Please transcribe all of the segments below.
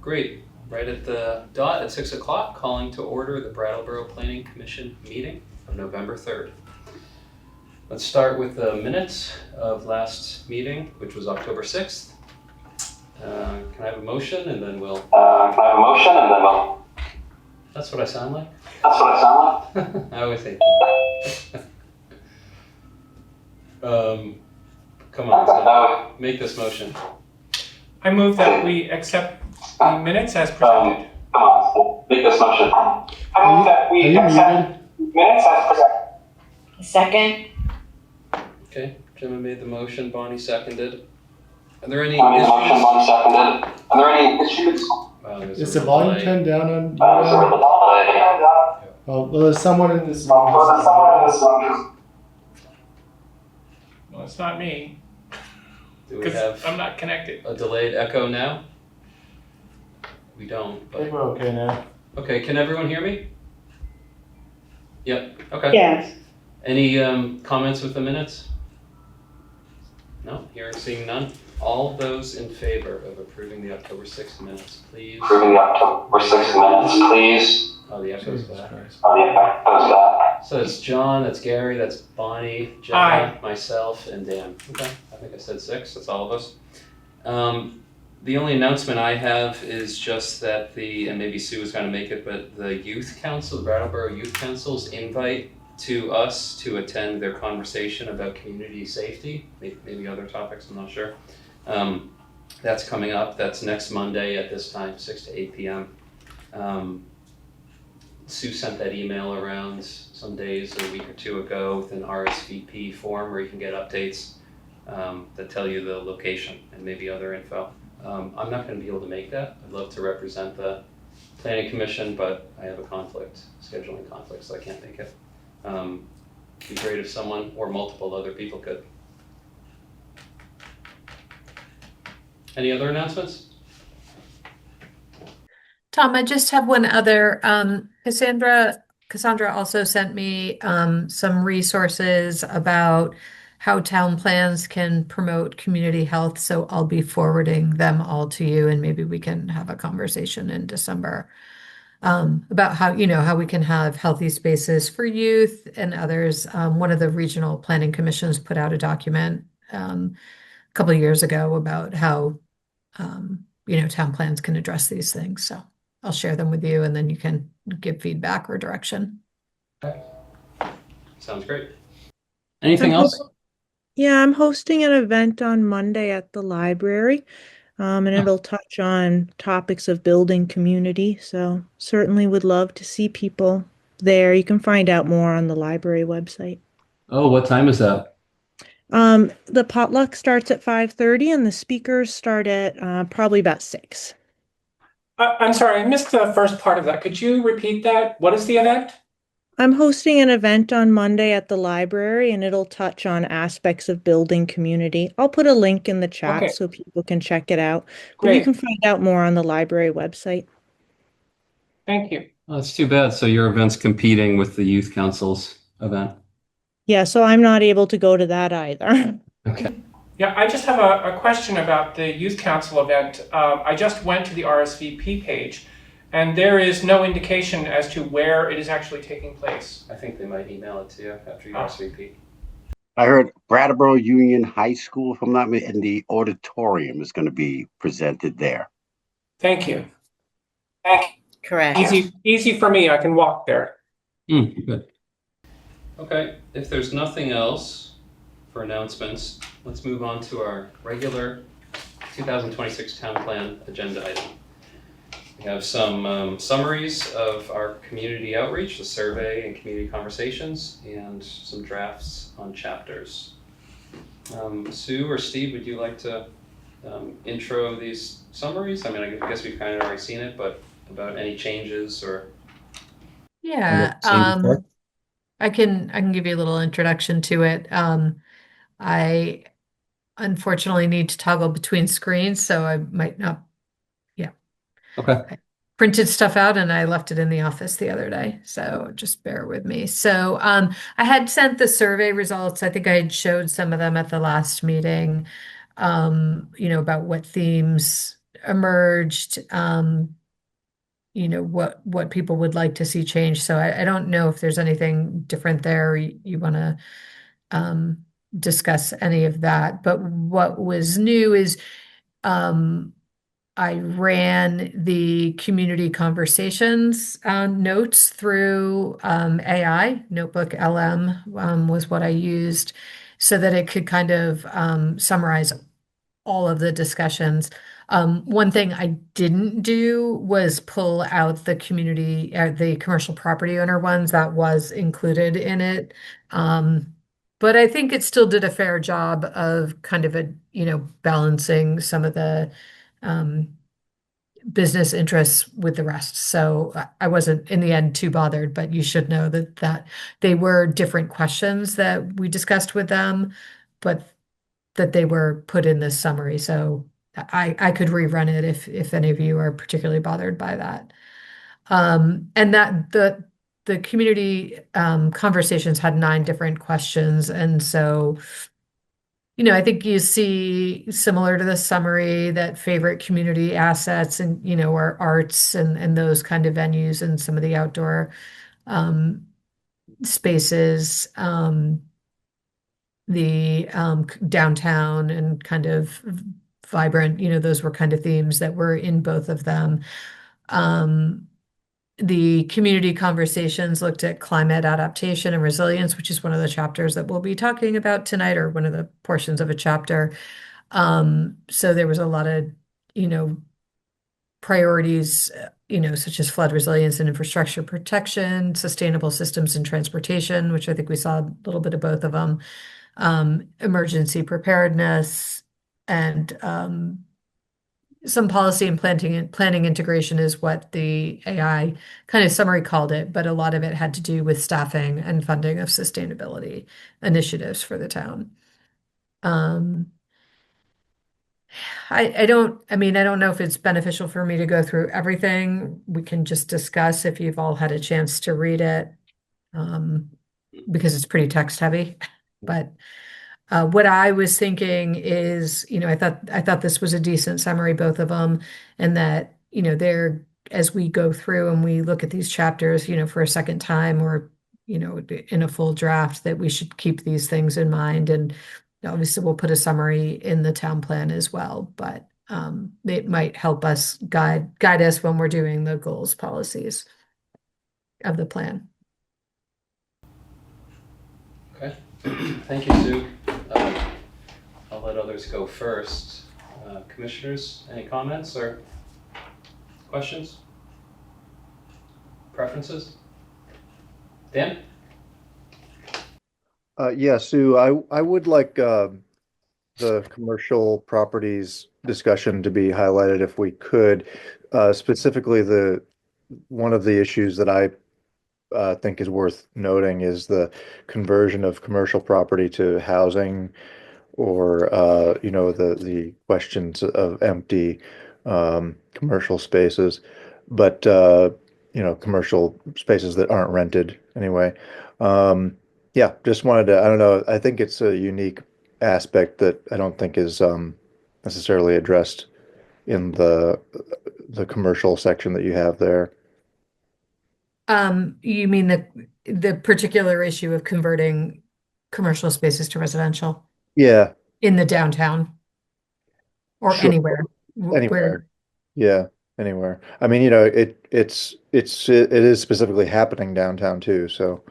Great. Right at the dot at 6 o'clock, calling to order the Brattleboro Planning Commission meeting of November 3rd. Let's start with the minutes of last meeting, which was October 6th. Can I have a motion and then we'll... That's what I sound like? I always hate that. Come on, so make this motion. I move that we accept the minutes as presented. Second. Okay, Gemma made the motion, Bonnie seconded. Are there any issues? Wow, Is the volume turned down on? Oh, well, there's someone in this room. Well, it's not me, Do we because have I'm not connected. a delayed echo now? We don't, I think but... we're okay now. Okay, can everyone hear me? Yep, okay. Yes. Any comments with the minutes? No, hearing, seeing none. All those in favor of approving the October 6th minutes, please. Oh, the echo's Jesus back. Christ. So it's John, that's Gary, that's Bonnie, Jenna, Aye. myself, and Dan. Okay, I think I said 6, that's all of us. The only announcement I have is just that and maybe Sue is going to make it, but the Youth Council, the Brattleboro Youth Council's invite to us to attend their conversation about community safety, maybe other topics, I'm not sure. That's coming up, that's next Monday at this time, 6 to 8 p.m. Sue sent that email around some days, a week or two ago, with an RSVP form where you can get updates that tell you the location and maybe other info. I'm not going to be able to make that. I'd love to represent the Planning Commission, but I have a scheduling conflict, so I can't make it. It'd be great if someone or multiple other people could. Any other announcements? Tom, I just have one other. Cassandra also sent me some resources about how town plans can promote community health. So I'll be forwarding them all to you, and maybe we can have a conversation in December about how we can have healthy spaces for youth and others. One of the regional planning commissions put out a document a couple of years ago about how town plans can address these things. So I'll share them with you, and then you can give feedback or direction. Okay. Sounds great. Anything else? Yeah, I'm hosting an event on Monday at the library, and it'll touch on topics of building community. So certainly would love to see people there. You can find out more on the library website. Oh, what time is that? The potluck starts at 5:30, and the speakers start at probably about 6. I'm sorry, I missed the first part of that. Could you repeat that? What is the event? I'm hosting an event on Monday at the library, and it'll touch on aspects of building community. I'll put a link in the chat Okay. so people can check it out. But you Great. can find out more on the library website. Thank you. Oh, that's too bad. So your event's competing with the Youth Council's event. Yeah, so I'm not able to go to that either. Okay. Yeah, I just have a question about the Youth Council event. I just went to the RSVP page, and there is no indication as to where it is actually taking place. I think they might email it to you after you RSVP. I heard Brattleboro Union High School, if I'm not mistaken, and the auditorium is going to be presented there. Thank you. Correct. Easy for me. I can walk there. Good. Okay, if there's nothing else for announcements, let's move on to our regular 2026 town plan agenda item. We have some summaries of our community outreach, the survey and community conversations, and some drafts on chapters. Sue or Steve, would you like to intro these summaries? I mean, I guess we've kind of already seen it, but about any changes or... Yeah, I can give you a little introduction to it. I unfortunately need to toggle between screens, so I might not. Yeah. Okay. I printed stuff out and I left it in the office the other day, so just bear with me. So I had sent the survey results. I think I had showed some of them at the last meeting, about what themes emerged, what people would like to see change. So I don't know if there's anything different there. You want to discuss any of that. But what was new is I ran the community conversations notes through AI. Notebook LM was what I used so that it could kind of summarize all of the discussions. One thing I didn't do was pull out the commercial property owner ones that was included in it. But I think it still did a fair job of kind of balancing some of the um, business interests with the rest. So I wasn't in the end too bothered, but you should know that they were different questions that we discussed with them, but that they were put in this summary. So I could rerun it if any of you are particularly bothered by that. And that the community conversations had 9 different questions. And so, I think you see similar to the summary that favorite community assets and, are arts and those kind of venues and some of the outdoor spaces. The downtown and kind of vibrant, those were kind of themes that were in both of them. The community conversations looked at climate adaptation and resilience, which is one of the chapters that we'll be talking about tonight, or one of the portions of a chapter. So there was a lot of, priorities, such as flood resilience and infrastructure protection, sustainable systems and transportation, which I think we saw a little bit of both of them, emergency preparedness, and some policy and planning integration is what the AI kind of summary called it, but a lot of it had to do with staffing and funding of sustainability initiatives for the town. I don't know if it's beneficial for me to go through everything. We can just discuss if you've all had a chance to read it, because it's pretty text heavy. But what I was thinking is, I thought this was a decent summary, both of them, and that, as we go through and we look at these chapters, for a second time, or, in a full draft, that we should keep these things in mind. And obviously we'll put a summary in the town plan as well, but it might help us guide us when we're doing the goals policies of the plan. Okay, thank you, Sue. I'll let others go first. Commissioners, any comments or questions? Preferences? Dan? Yeah, Sue, I would like the commercial properties discussion to be highlighted if we could. Specifically, one of the issues that I think is worth noting is the conversion of commercial property to housing, or the questions of empty commercial spaces, but commercial spaces that aren't rented anyway. Yeah, just wanted to, I don't know, I think it's a unique aspect that I don't think is necessarily addressed in the commercial section that you have there. You mean the particular issue of converting commercial spaces to residential Yeah, in the downtown or sure. anywhere where? Anywhere. Yeah, anywhere. I mean, it is specifically happening downtown too, so.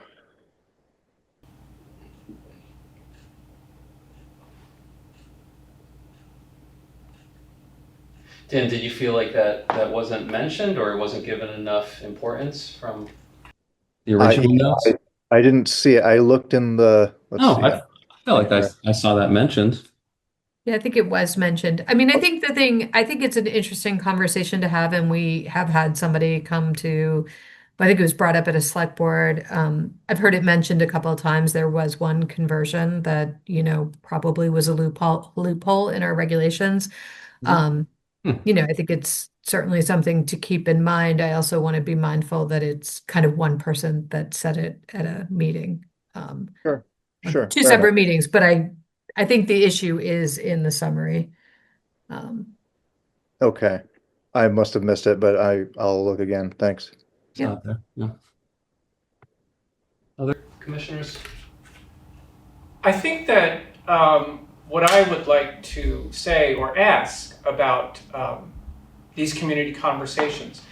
Dan, did you feel like that wasn't mentioned or wasn't given enough importance from the original notes? I didn't see it. I looked in let's Oh, see. I felt like I saw that mentioned. Yeah, I think it was mentioned. I mean, I think it's an interesting conversation to have, and we have had somebody come to, I think it was brought up at a select board. I've heard it mentioned a couple of times. There was one conversion that, probably was a loophole in our regulations. Um, I think it's certainly something to keep in mind. I also want to be mindful that it's kind of one person that said it at a meeting. Sure, sure, Two fair enough. separate meetings, but I think the issue is in the summary. Okay. I must have missed it, but I'll look again. Thanks. It's not there. No. Other commissioners? I think that what I would like to say or ask about these community conversations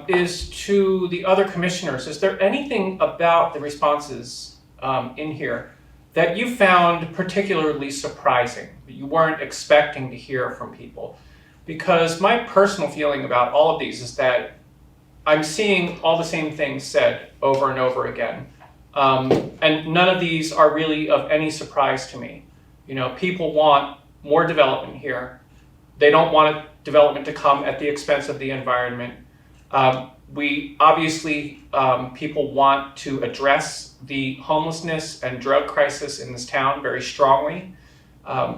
is to the other commissioners, is there anything about the responses in here that you found particularly surprising, that you weren't expecting to hear from people? Because my personal feeling about all of these is that I'm seeing all the same things said over and over again. And none of these are really of any surprise to me. You know, people want more development here. They don't want development to come at the expense of the environment. We obviously, people want to address the homelessness and drug crisis in this town very strongly.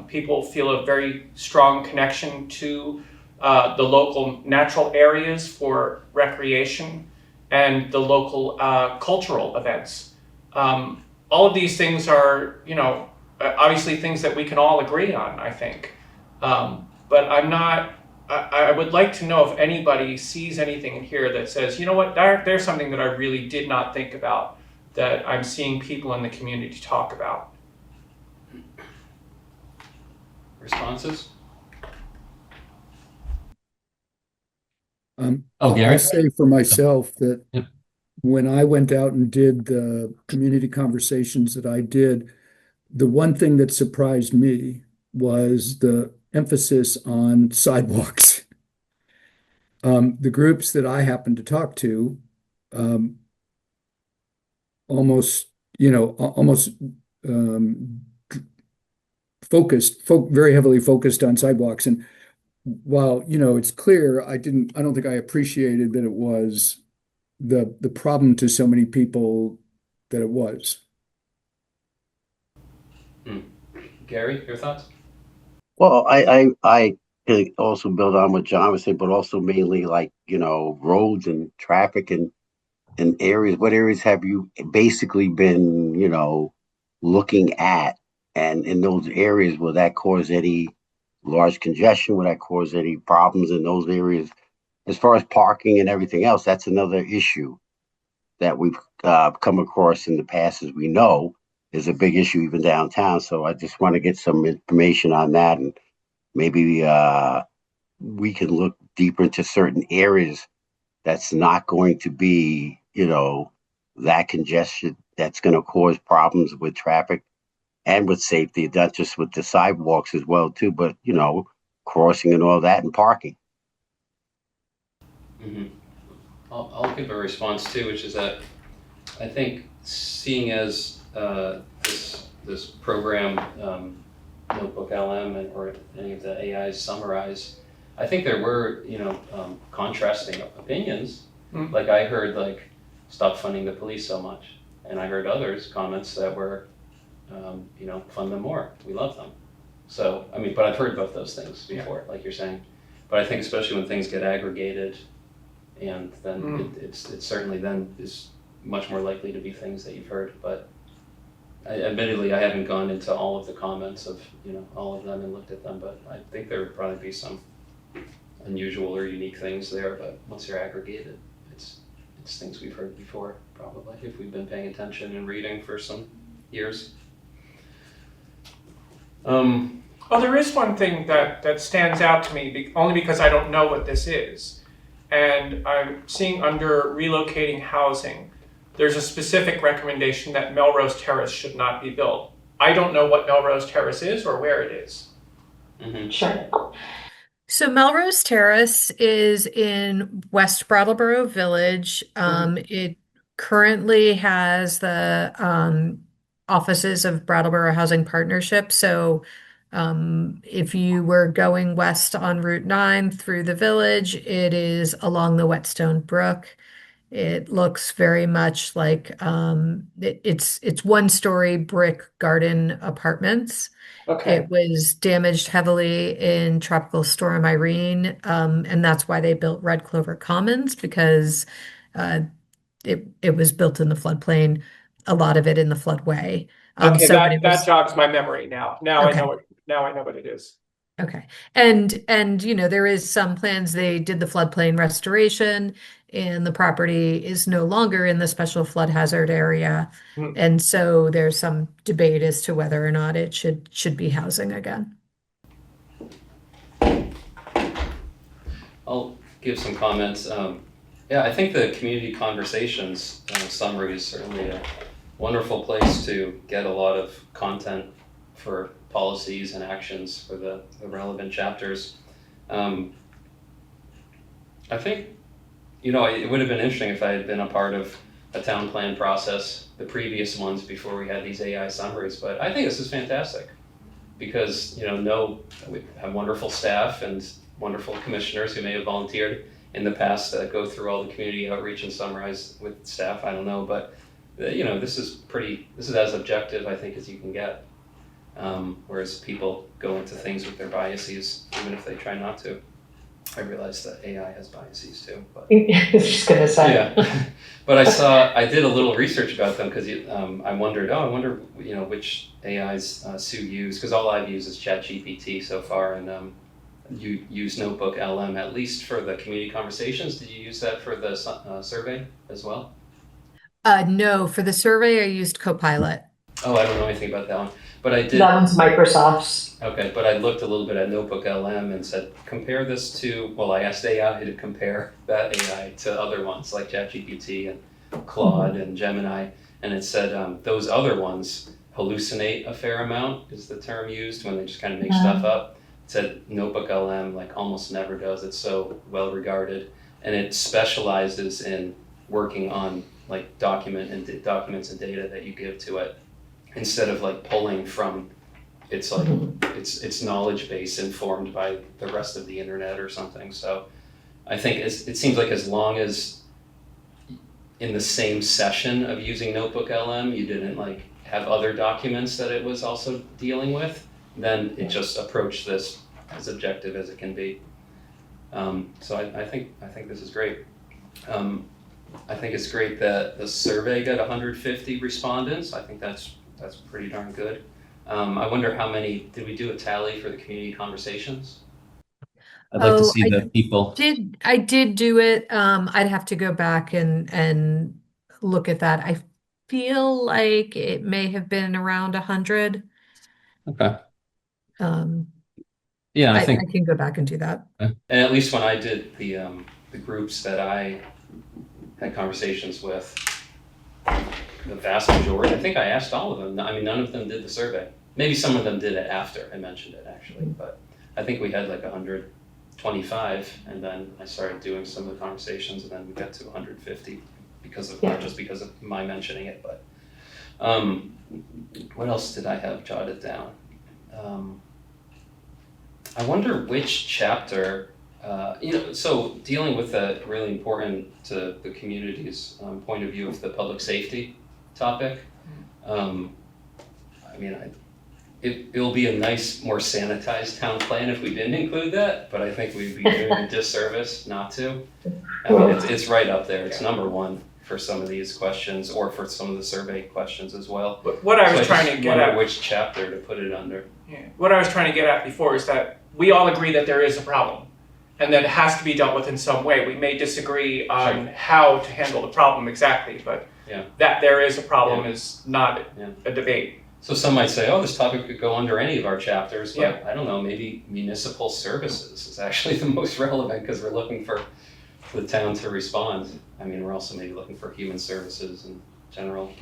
People feel a very strong connection to the local natural areas for recreation and the local cultural events. All of these things are, you know, obviously things that we can all agree on, I think. But I would like to know if anybody sees anything in here that says, you know what, there's something that I really did not think about that I'm seeing people in the community talk about. Responses? I say for myself that Yep. when I went out and did the community conversations that I did, the one thing that surprised me was the emphasis on sidewalks. The groups that I happened to talk to, um, almost, almost very heavily focused on sidewalks. And while, it's clear, I don't think I appreciated that it was the problem to so many people that it was. Gary, your thoughts? Well, I could also build on what John was saying, but also mainly like, roads and traffic and areas. What areas have you basically been, looking at? And in those areas, will that cause any large congestion? Will that cause any problems in those areas? As far as parking and everything else, that's another issue that we've come across in the past, as we know, is a big issue even downtown. So I just want to get some information on that, and maybe we can look deeper into certain areas that's not going to be, that congestion that's going to cause problems with traffic and with safety, not just with the sidewalks as well too, but crossing and all that and parking. Mm-hmm. I'll give a response too, which is that I think seeing as this program, Notebook LM or any of the AIs summarize, I think there were contrasting opinions. Like I heard stop funding the police so much, and I heard others comments that were fund them more. We love them. So I mean, but I've heard both those things before, like you're saying. But I think especially when things get aggregated, and then it's certainly then is much more likely to be things that you've heard. But admittedly, I haven't gone into all of the comments of all of them and looked at them. But I think there would probably be some unusual or unique things there. But once they're aggregated, it's things we've heard before, probably, if we've been paying attention and reading for some years. Oh, there is one thing that stands out to me, only because I don't know what this is. And I'm seeing under relocating housing, there's a specific recommendation that Melrose Terrace should not be built. I don't know what Melrose Terrace is or where it is. Mm-hmm. Sure. So Melrose Terrace is in West Brattleboro Village. It currently has the offices of Brattleboro Housing Partnership. So if you were going west on Route 9 through the village, it is along the Whetstone Brook. It looks very much like it's one-story brick garden apartments. Okay. It was damaged heavily in Tropical Storm Irene, and that's why they built Red Clover Commons, because it was built in the floodplain, a lot of it in the floodway. Okay, So when it that was jogs my memory now. Now okay. I know what it is. Okay. And there is some plans, they did the floodplain restoration and the property is no longer in the special flood hazard area. Hmm. And so there's some debate as to whether or not it should be housing again. I'll give some comments. Yeah, I think the community conversations summary is certainly a wonderful place to get a lot of content for policies and actions for the relevant chapters. I think, it would have been interesting if I had been a part of a town plan process, the previous ones before we had these AI summaries, but I think this is fantastic because, we have wonderful staff and wonderful commissioners who may have volunteered in the past to go through all the community outreach and summarize with staff. I don't know, but this is as objective, I think, as you can get. Whereas people go into things with their biases, even if they try not to. I realize that AI has biases too, but I was just gonna say. yeah. But I did a little research about them because I wonder which AIs Sue used, because all I've used is ChatGPT so far, and you use Notebook LM at least for the community conversations. Did you use that for the survey as well? No, for the survey I used Copilot. Oh, I don't know anything about that one, but I did. That one's Microsoft's. Okay, but I looked a little bit at Notebook LM and said, compare this to, I asked AI to compare that AI to other ones like ChatGPT and Claude and Gemini, and it said those other ones hallucinate a fair amount, is the term used when they just kind of make stuff up. It said Notebook LM almost never does. It's so well regarded, and it specializes in working on documents and data that you give to it, instead of pulling from its its knowledge base informed by the rest of the internet or something. So I think it seems like as long as in the same session of using Notebook LM you didn't have other documents that it was also dealing with, then it just approached this as objective as it can be. So I think this is great. I think it's great that the survey got 150 respondents. I think that's pretty darn good. I wonder how many, did we do a tally for the community conversations? I'd like to see the people. I did do it. I'd have to go back and look at that. I feel like it may have been around 100. Okay. Um, Yeah, I I think, can go back and do that. and at least when I did the groups that I had conversations with, the vast majority, I think I asked all of them. I mean, none of them did the survey. Maybe some of them did it after I mentioned it, actually, but I think we had 125, and then I started doing some of the conversations, and then we got to 150 not just because of my mentioning it, but what else did I have jotted down? I wonder which chapter, so dealing with that really important to the community's point of view of the public safety topic. It'll be a nice, more sanitized town plan if we didn't include that, but I think we'd be doing a disservice not to. I mean, it's right up there. It's number one for some of these questions, or for some of the survey questions as well. But what I was trying to get at, which chapter to put it under. Yeah, what I was trying to get at before is that we all agree that there is a problem, and that it has to be dealt with in some way. We may disagree on how to handle the problem exactly, but that there is a problem is not a debate. So some might say, this topic could go under any of our chapters, but I don't know, maybe municipal services is actually the most relevant, because we're looking for the town to respond. I mean, we're also maybe looking for human services in general,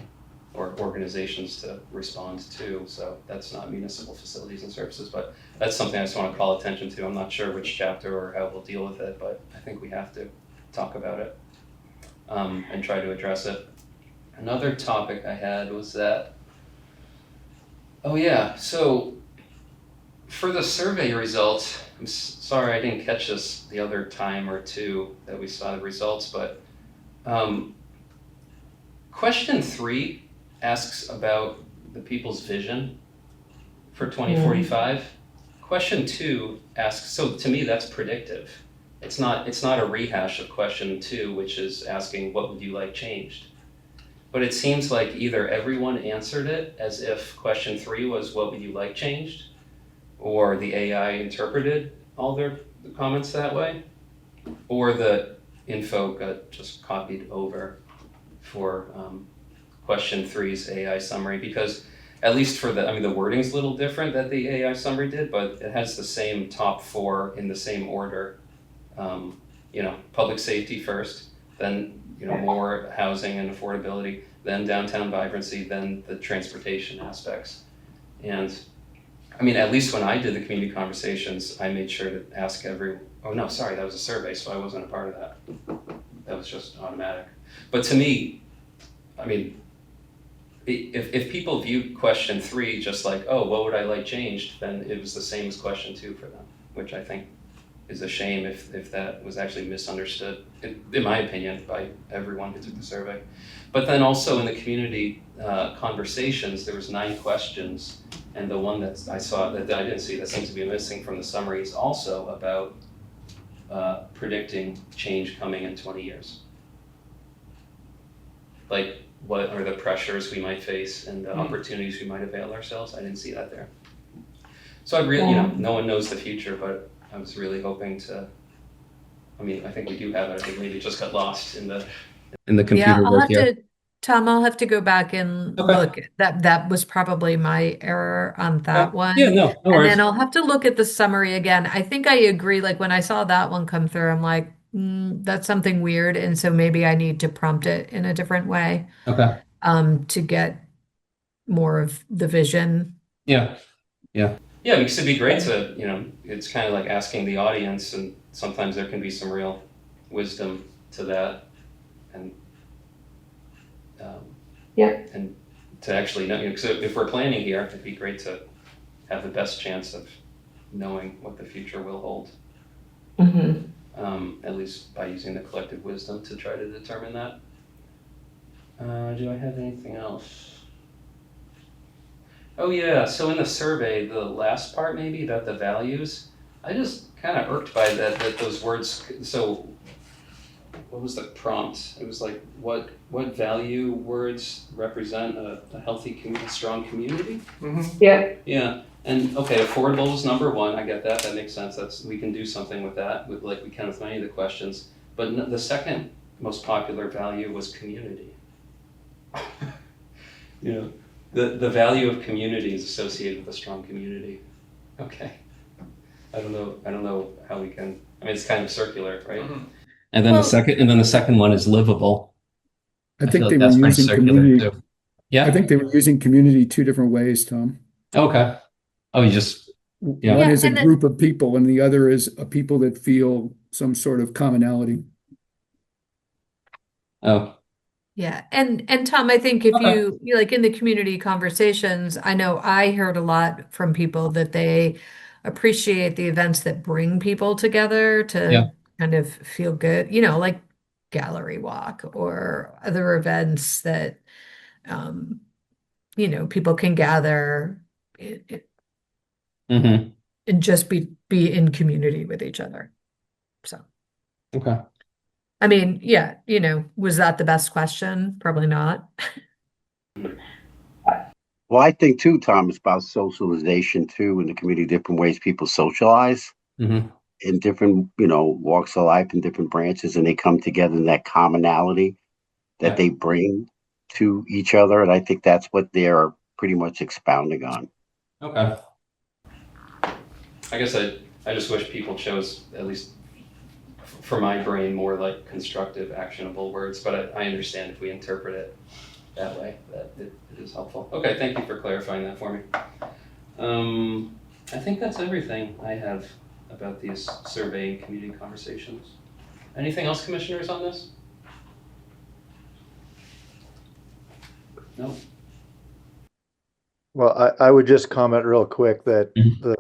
or organizations to respond to. So that's not municipal facilities and services, but that's something I just want to call attention to. I'm not sure which chapter or how we'll deal with it, but I think we have to talk about it and try to address it. Another topic I had was that, so for the survey results, I'm sorry I didn't catch this the other time or two that we saw the results, but question 3 asks about the people's vision for 2045. Question 2 asks, so to me that's predictive. It's not a rehash of question 2, which is asking what would you like changed. But it seems like either everyone answered it as if question 3 was what would you like changed, or the AI interpreted all their comments that way, or the info got just copied over for question three's AI summary, because at least for the, I mean, the wording's a little different that the AI summary did, but it has the same top four in the same order. Public safety first, then, more housing and affordability, then downtown vibrancy, then the transportation aspects. And I mean, at least when I did the community conversations, I made sure to ask oh no, sorry, that was a survey, so I wasn't a part of that. That was just automatic. But to me, I mean, if people view question three just like, oh, what would I like changed, then it was the same as question two for them, which I think is a shame if that was actually misunderstood, in my opinion, by everyone who took the survey. But then also in the community conversations, there was 9 questions, and the one that I saw that I didn't see that seems to be missing from the summary is also about predicting change coming in 20 years. Like, what are the pressures we might face and the opportunities we might avail ourselves? I didn't see that there. So I really, no one knows the future, but I was really hoping to, I mean, I think we do have it. I think maybe it just got lost in the computer Yeah, I'll work have here. to, Tom, I'll have to go back and Okay. look. That was probably my error on that one. Yeah, no And worries. then I'll have to look at the summary again. I think I agree. Like when I saw that one come through, I'm like, that's something weird. And so maybe I need to prompt it in a different way, Okay. to get more of the vision. Yeah. Yeah, because it'd be great to, it's kind of like asking the audience, and sometimes there can be some real wisdom to that. And and to actually know, because if we're planning here, it'd be great to have the best chance of knowing what the future will hold. At least by using the collective wisdom to try to determine that. Do I have anything else? Oh yeah, so in the survey, the last part maybe about the values, I just kind of irked by that those words. So what was the prompt? It was like, what value words represent a healthy, strong community? Yeah, and okay, affordable was number one. I get that. That makes sense. We can do something with that. We can with many of the questions. But the second most popular value was community. The value of community is associated with a strong community. Okay. I don't know how we can. I mean, it's kind of circular, right? And then the second one is livable. I feel think like they were that's pretty using circular community. too. Yeah. I think they were using community 2 different ways, Tom. Okay. Oh, you just yeah. One is a and group of people, and the other is a people that feel some sort of commonality. Oh. Yeah. And Tom, I think if Okay. you like in the community conversations, I know I heard a lot from people that they appreciate the events that bring people together Yeah. to kind of feel good, like gallery walk or other events that people can gather Mm-hmm. and just be in community with each other. So, Okay. I mean, yeah, was that the best question? Probably not. Well, I think too, Tom, it's about socialization too in the community, different ways people socialize Mm-hmm. in different, walks of life and different branches, and they come together in that commonality that Yeah. they bring to each other. And I think that's what they're pretty much expounding on. Okay. I guess I just wish people chose, at least for my brain, more like constructive, actionable words, but I understand if we interpret it that way, that it is helpful. Okay, thank you for clarifying that for me. I think that's everything I have about these survey and community conversations. Anything else, commissioners, on this? No? Well, I would just comment real quick that Mhm.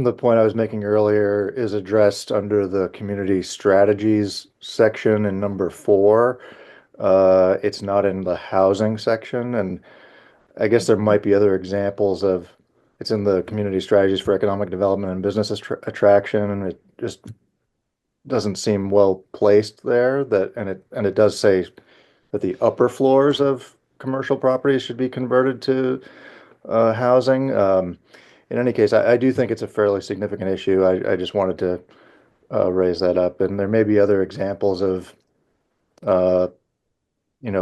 the point I was making earlier is addressed under the community strategies section in number 4. It's not in the housing section, and I guess there might be other examples of it's in the community strategies for economic development and business attraction, and it just doesn't seem well placed there. And it does say that the upper floors of commercial properties should be converted to housing. in any case, I do think it's a fairly significant issue. I just wanted to raise that up, and there may be other examples of uh,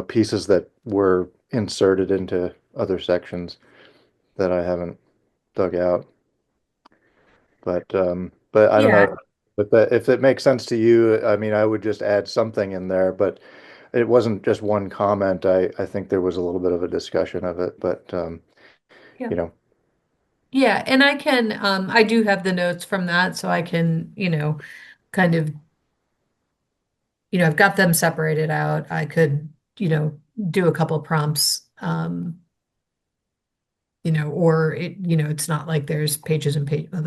pieces that were inserted into other sections that I haven't dug out. But I don't Yeah, know. But that, if it makes sense to you, I mean, I would just add something in there. But it wasn't just one comment. I think there was a little bit of a discussion of it. But yeah. you know, Yeah, and I can, I do have the notes from that, so I can, kind of, I've got them separated out. I could, do a couple prompts, or it's not like there's pages and pages. Well,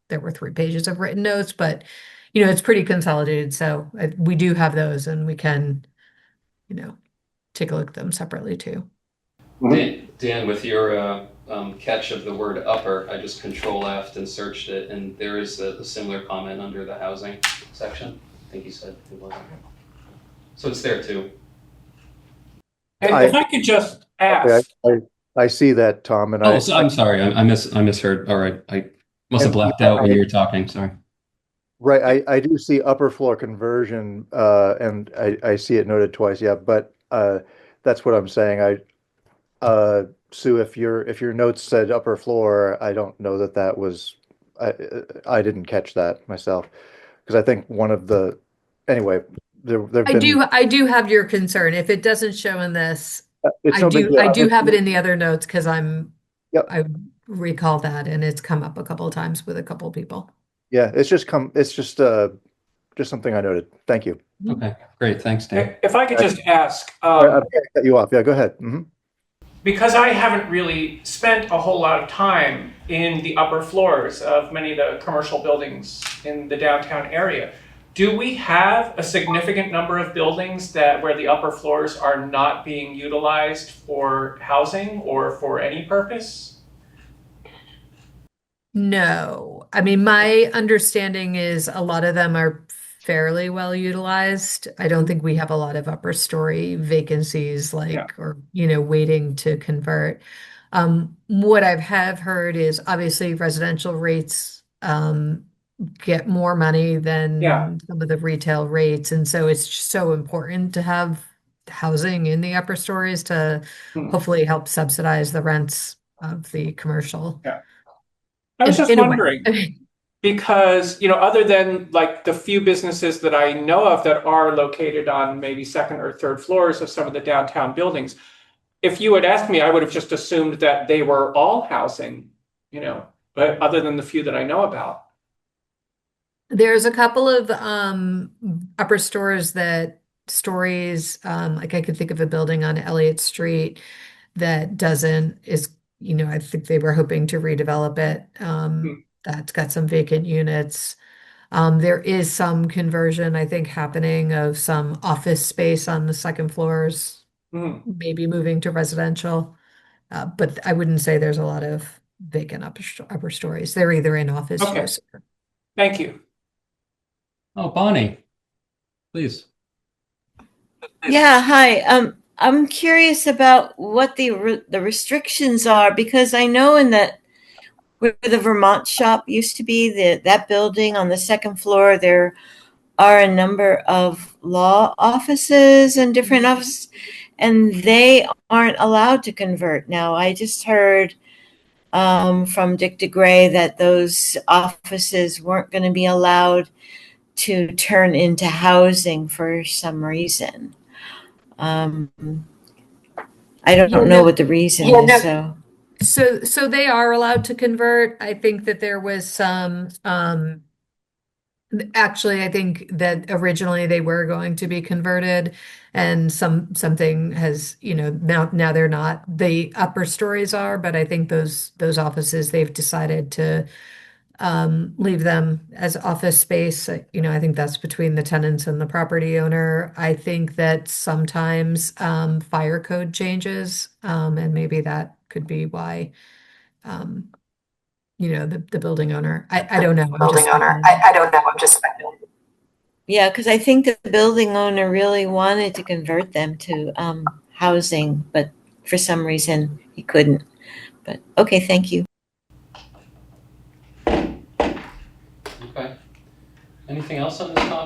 there were 3 pages of written notes, but, it's pretty consolidated. So we do have those and we can, take a look at them separately too. Dan, with your catch of the word upper, I just Control F and searched it, and there is a similar comment under the housing section. I think you said it wasn't. So it's there too. And if I could just ask, I see that, Tom, and Oh, so I'm sorry. I misheard. All right. I must have blacked out when you were talking. Sorry. right, I do see upper floor conversion, and I see it noted twice. Yeah, but that's what I'm saying. Sue, if your notes said upper floor, I don't know that was. I didn't catch that myself because I think one of the anyway there've been. I do have your concern. If it doesn't show in this, It's no big deal. I do have it in the other notes because Yep. I recall that and it's come up a couple of times with a couple of people. Yeah, it's just something I noted. Thank you. Okay, great. Thanks, Dan. if I could just ask, I cut you off. Yeah, go ahead. because I haven't really spent a whole lot of time in the upper floors of many of the commercial buildings in the downtown area. Do we have a significant number of buildings where the upper floors are not being utilized for housing or for any purpose? No, I mean, my understanding is a lot of them are fairly well utilized. I don't think we have a lot of upper story vacancies or, waiting to convert. What have heard is obviously residential rates, get more money than some of the retail rates. And so it's just so important to have housing in the upper stories to hopefully help subsidize the rents of the commercial. Yeah. I was just wondering, because, other than like the few businesses that I know of that are located on maybe second or third floors of some of the downtown buildings, if you had asked me, I would have just assumed that they were all housing, but other than the few that I know about. There's a couple of upper stories, like I could think of a building on Elliott Street that I think they were hoping to redevelop it. That's got some vacant units. There is some conversion, I think, happening of some office space on the second floors, maybe moving to residential. But I wouldn't say there's a lot of vacant upper stories. They're either in office use. Thank you. Oh, Bonnie, please. Yeah, hi. I'm curious about what the restrictions are because I know where the Vermont shop used to be, that building on the second floor, there are a number of law offices and different offices, and they aren't allowed to convert. Now, I just heard from Dick DeGray that those offices weren't going to be allowed to turn into housing for some reason. I don't know what the reason is. So they are allowed to convert. I think that there was some, actually, I think that originally they were going to be converted and something has, now they're not. The upper stories are, but I think those offices, they've decided to leave them as office space. I think that's between the tenants and the property owner. I think that sometimes fire code changes, and maybe that could be why, the building owner. I don't know. I don't know. I'm just speculating. Yeah, because I think the building owner really wanted to convert them to housing, but for some reason he couldn't. But okay, thank you.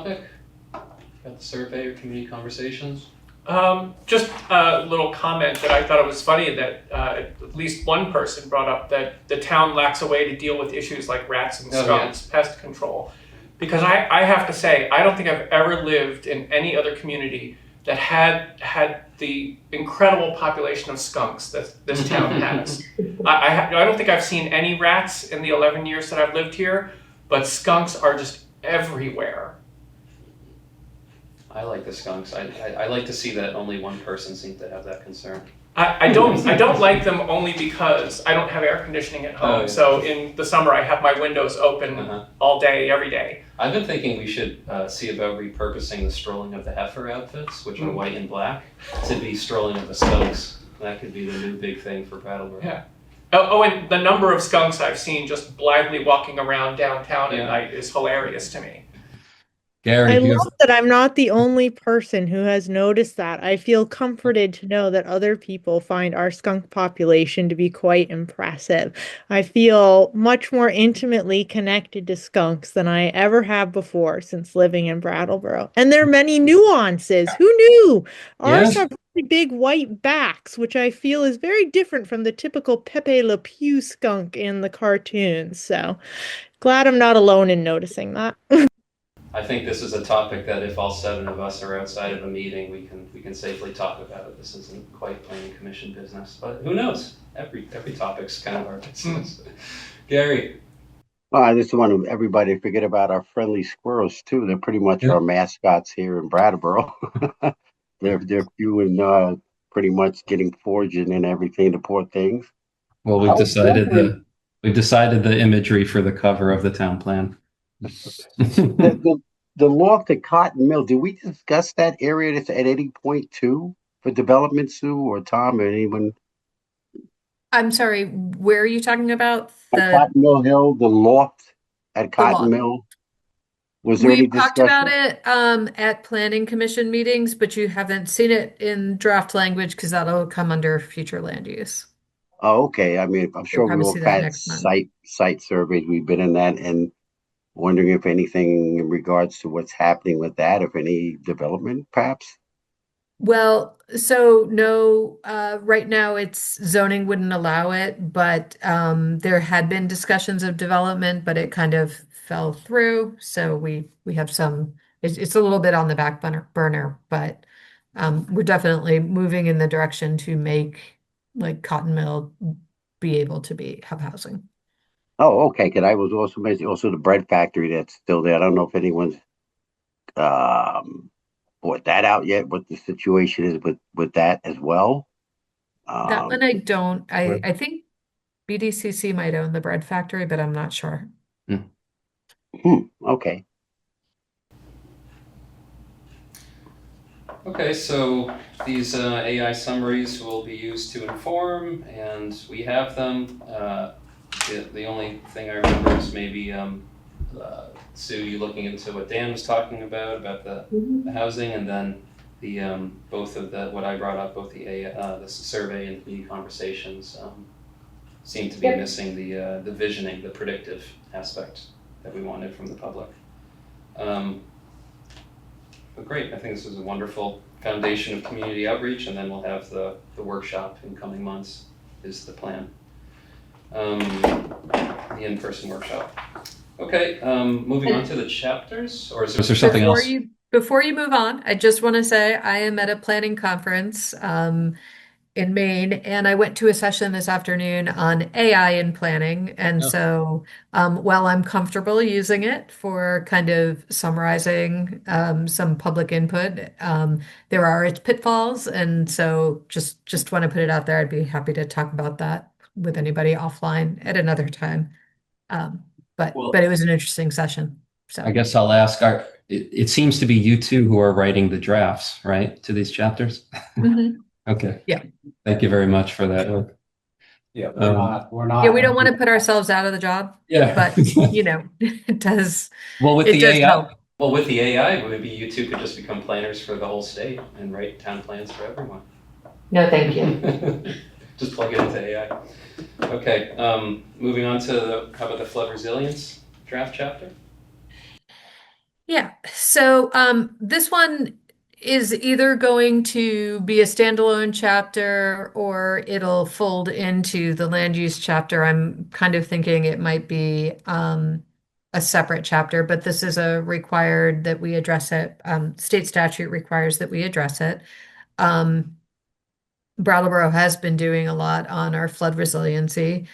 topic? Got the survey or community conversations? Just a little comment that I thought it was funny that at least one person brought up that the town lacks a way to deal with issues like rats and skunks, pest control. Because I have to say, I don't think I've ever lived in any other community that had the incredible population of skunks that this town has. I don't think I've seen any rats in the 11 years that I've lived here, but skunks are just everywhere. I like the skunks. I like to see that only one person seems to have that concern. I don't like them only because I don't have air conditioning at home. Oh, yeah. So in the summer I have my windows open all day, every day. I've been thinking we should see about repurposing the strolling of the heifer outfits, which are white and black, to be strolling of the skunks. That could be the new big thing for Brattleboro. Yeah. Oh, and the number of skunks I've seen just blithely walking around downtown at night is hilarious to me. I love that I'm not the only person who has noticed that. I feel comforted to know that other people find our skunk population to be quite impressive. I feel much more intimately connected to skunks than I ever have before since living in Brattleboro. And there are many nuances. Who knew? Ours have really big white backs, which I feel is very different from the typical Pepe Le Pew skunk in the cartoons. So glad I'm not alone in noticing that. I think this is a topic that if all 7 of us are outside of a meeting, we can safely talk about it. This isn't quite planning commission business, but who knows? Every topic's kind of our business. Gary. Well, I just want everybody to forget about our friendly squirrels too. They're pretty much our mascots here in Brattleboro. they're few and pretty much getting foraging and everything, the poor things. Well, we've decided the imagery for the cover of the town plan. The loft at Cotton Mill, did we discuss that area that's at 80.2 for development, Sue or Tom or anyone? I'm sorry, where are you talking about? At Cotton Mill Hill, the loft at Cotton Mill? Was there any We've talked discussion? about it at planning commission meetings, but you haven't seen it in draft language because that'll come under future land use. Oh, okay. I mean, I'm You'll sure we probably all see that had next month. site surveys. We've been in that and wondering if anything in regards to what's happening with that, if any development, perhaps. Well, so no, right now it's zoning wouldn't allow it, but there had been discussions of development, but it kind of fell through. So we have some. It's a little bit on the back burner, but we're definitely moving in the direction to make like Cotton Mill be able to have housing. Oh, okay. Because I was also mentioning also the bread factory that's still there. I don't know if anyone's bought that out yet. What the situation is with that as well. That one I don't. I think BDCC might own the bread factory, but I'm not sure. Okay. Okay, so these AI summaries will be used to inform, and we have them. The only thing I remember is maybe Sue, you looking into what Dan was talking about the housing, and then the both of the what I brought up, both the survey and community conversations seem to be missing the visioning, the predictive aspect that we wanted from the public. But great, I think this is a wonderful foundation of community outreach, and then we'll have the workshop in coming months is the plan. The in-person workshop. Okay, moving on to the chapters, or is there something else? Before you move on, I just want to say I am at a planning conference in Maine, and I went to a session this afternoon on AI in planning. And so while I'm comfortable using it for kind of summarizing some public input, there are its pitfalls. And so just want to put it out there. I'd be happy to talk about that with anybody offline at another time. But it was an interesting session. So I guess I'll ask, it seems to be you two who are writing the drafts, right, to these chapters? Okay. Yeah. Thank you very much for that. Yeah, we're not. Yeah, we don't want to put ourselves out of the job. Yeah. But it does. Well, with it the does AI, help. well, with the AI, maybe you two could just become planners for the whole state and write town plans for everyone. No, thank you. Just plug it into AI. Okay. Moving on to how about the flood resilience draft chapter? Yeah, so this one is either going to be a standalone chapter or it'll fold into the land use chapter. I'm kind of thinking it might be a separate chapter, but this is a required that we address it. State statute requires that we address it. Um, Brattleboro has been doing a lot on our flood resiliency.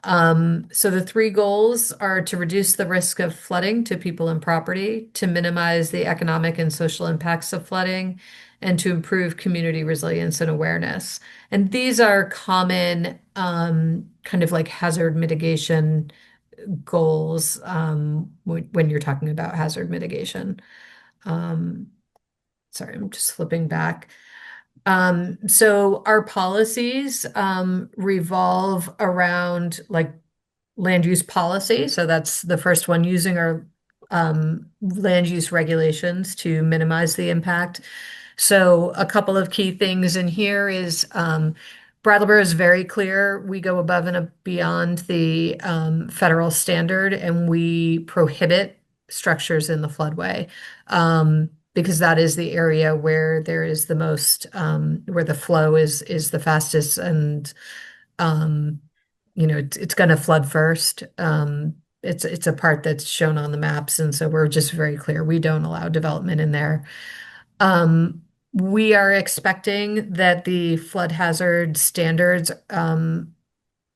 So the three goals are to reduce the risk of flooding to people and property, to minimize the economic and social impacts of flooding, and to improve community resilience and awareness. And these are common kind of like hazard mitigation goals when you're talking about hazard mitigation. Um, sorry, I'm just flipping back. So our policies revolve around like land use policy. So that's the first one, using our land use regulations to minimize the impact. So a couple of key things in here is Brattleboro is very clear. We go above and beyond the federal standard and we prohibit structures in the floodway. Because that is the area where there is the most where the flow is the fastest and um, it's going to flood first. It's a part that's shown on the maps, and so we're just very clear we don't allow development in there. We are expecting that the flood hazard standards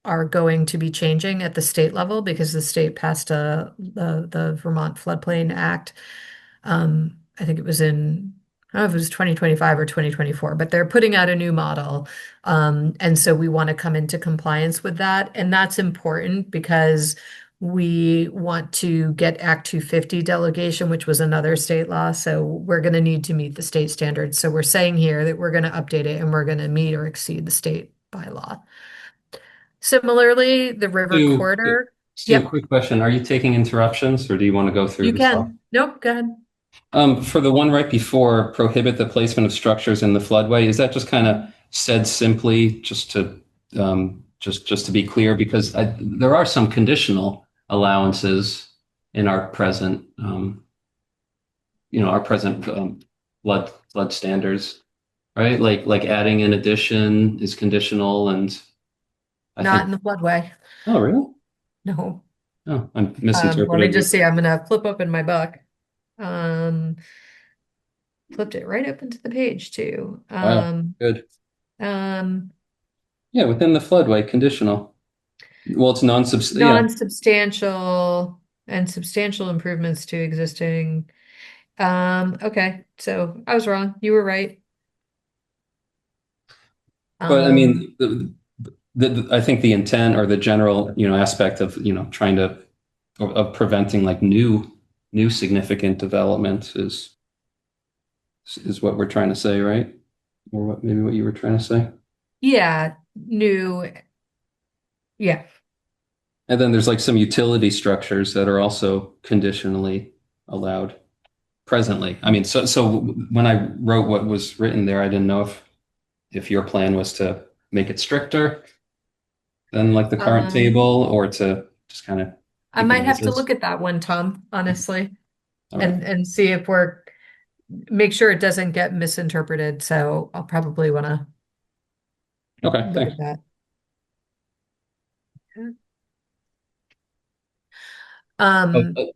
are going to be changing at the state level because the state passed the Vermont Floodplain Act. I think it was I don't know if it was 2025 or 2024, but they're putting out a new model. And so we want to come into compliance with that. And that's important because we want to get Act 250 delegation, which was another state law. So we're going to need to meet the state standards. So we're saying here that we're going to update it and we're going to meet or exceed the state bylaw. Similarly, the river Stu, corridor. Stu, Yep, quick question. Are you taking interruptions or do you want to go through you the stuff? can. Nope, go ahead. For the one right before, prohibit the placement of structures in the floodway, is that just kind of said simply, just to just to be clear? Because there are some conditional allowances in our present, flood standards, right? Like adding an addition is conditional, and I Not think. in the floodway. Oh, really? No. Oh, I'm Let me misinterpreting. just see. I'm gonna flip open my book. Um, Flipped it right up into the page too. Wow, good. Um, Yeah, within the floodway, conditional. Well, it's yeah. Non-substantial and substantial improvements to existing. Okay, so I was wrong. You were right. But I Um, mean, I think the intent or the general, aspect of, trying to, of preventing like new significant development is what we're trying to say, right? Or maybe what you were trying to say. yeah, new. Yeah. And then there's like some utility structures that are also conditionally allowed presently. I mean, so when I wrote what was written there, I didn't know if your plan was to make it stricter than like the current table, or to just kind of I keep it might as have to is. look at that one, Tom, honestly, All right. and see if make sure it doesn't get misinterpreted. So I'll probably want to Okay, look thanks. at that.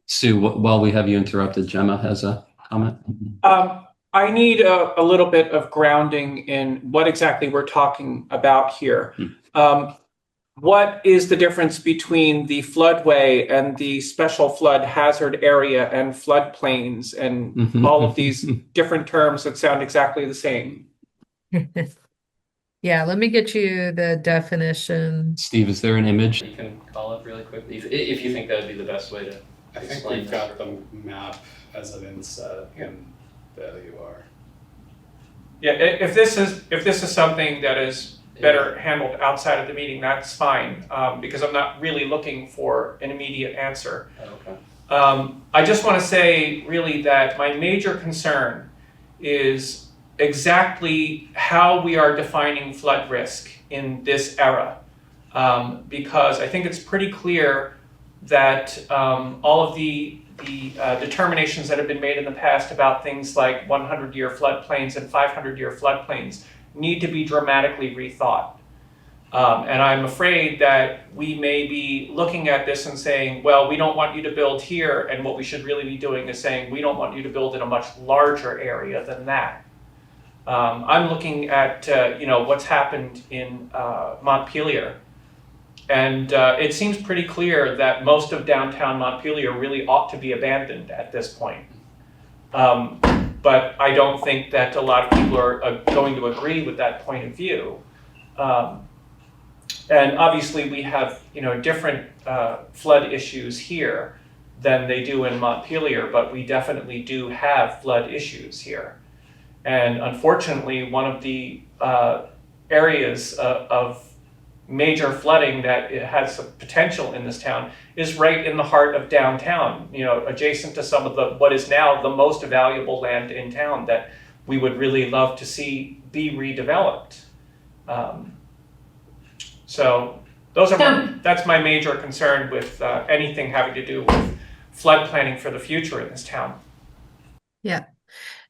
Sue, while we have you interrupted, Gemma has a comment. I need a little bit of grounding in what exactly we're talking about here. What is the difference between the floodway and the special flood hazard area and floodplains and all of these different terms that sound exactly the same? Yeah, let me get you the definition. Steve, is there an image you can call up really quickly if you think that would be the best way to I think explain we've this? got the map as an inset in the LUR. Yeah, if this is something that is better handled outside of the meeting, that's fine, because I'm not really looking for an immediate answer. Okay. I just want to say really that my major concern is exactly how we are defining flood risk in this era, because I think it's pretty clear that all of the determinations that have been made in the past about things like 100-year floodplains and 500-year floodplains need to be dramatically rethought. And I'm afraid that we may be looking at this and saying, well, we don't want you to build here, and what we should really be doing is saying, we don't want you to build in a much larger area than that. I'm looking at what's happened in Montpelier, and it seems pretty clear that most of downtown Montpelier really ought to be abandoned at this point. But I don't think that a lot of people are going to agree with that point of view. And obviously we have different flood issues here than they do in Montpelier, but we definitely do have flood issues here. And unfortunately, one of the areas of major flooding that it has potential in this town is right in the heart of downtown, adjacent to some of what is now the most valuable land in town that we would really love to see be redeveloped. So that's my major concern with anything having to do with flood planning for the future in this town. Yeah.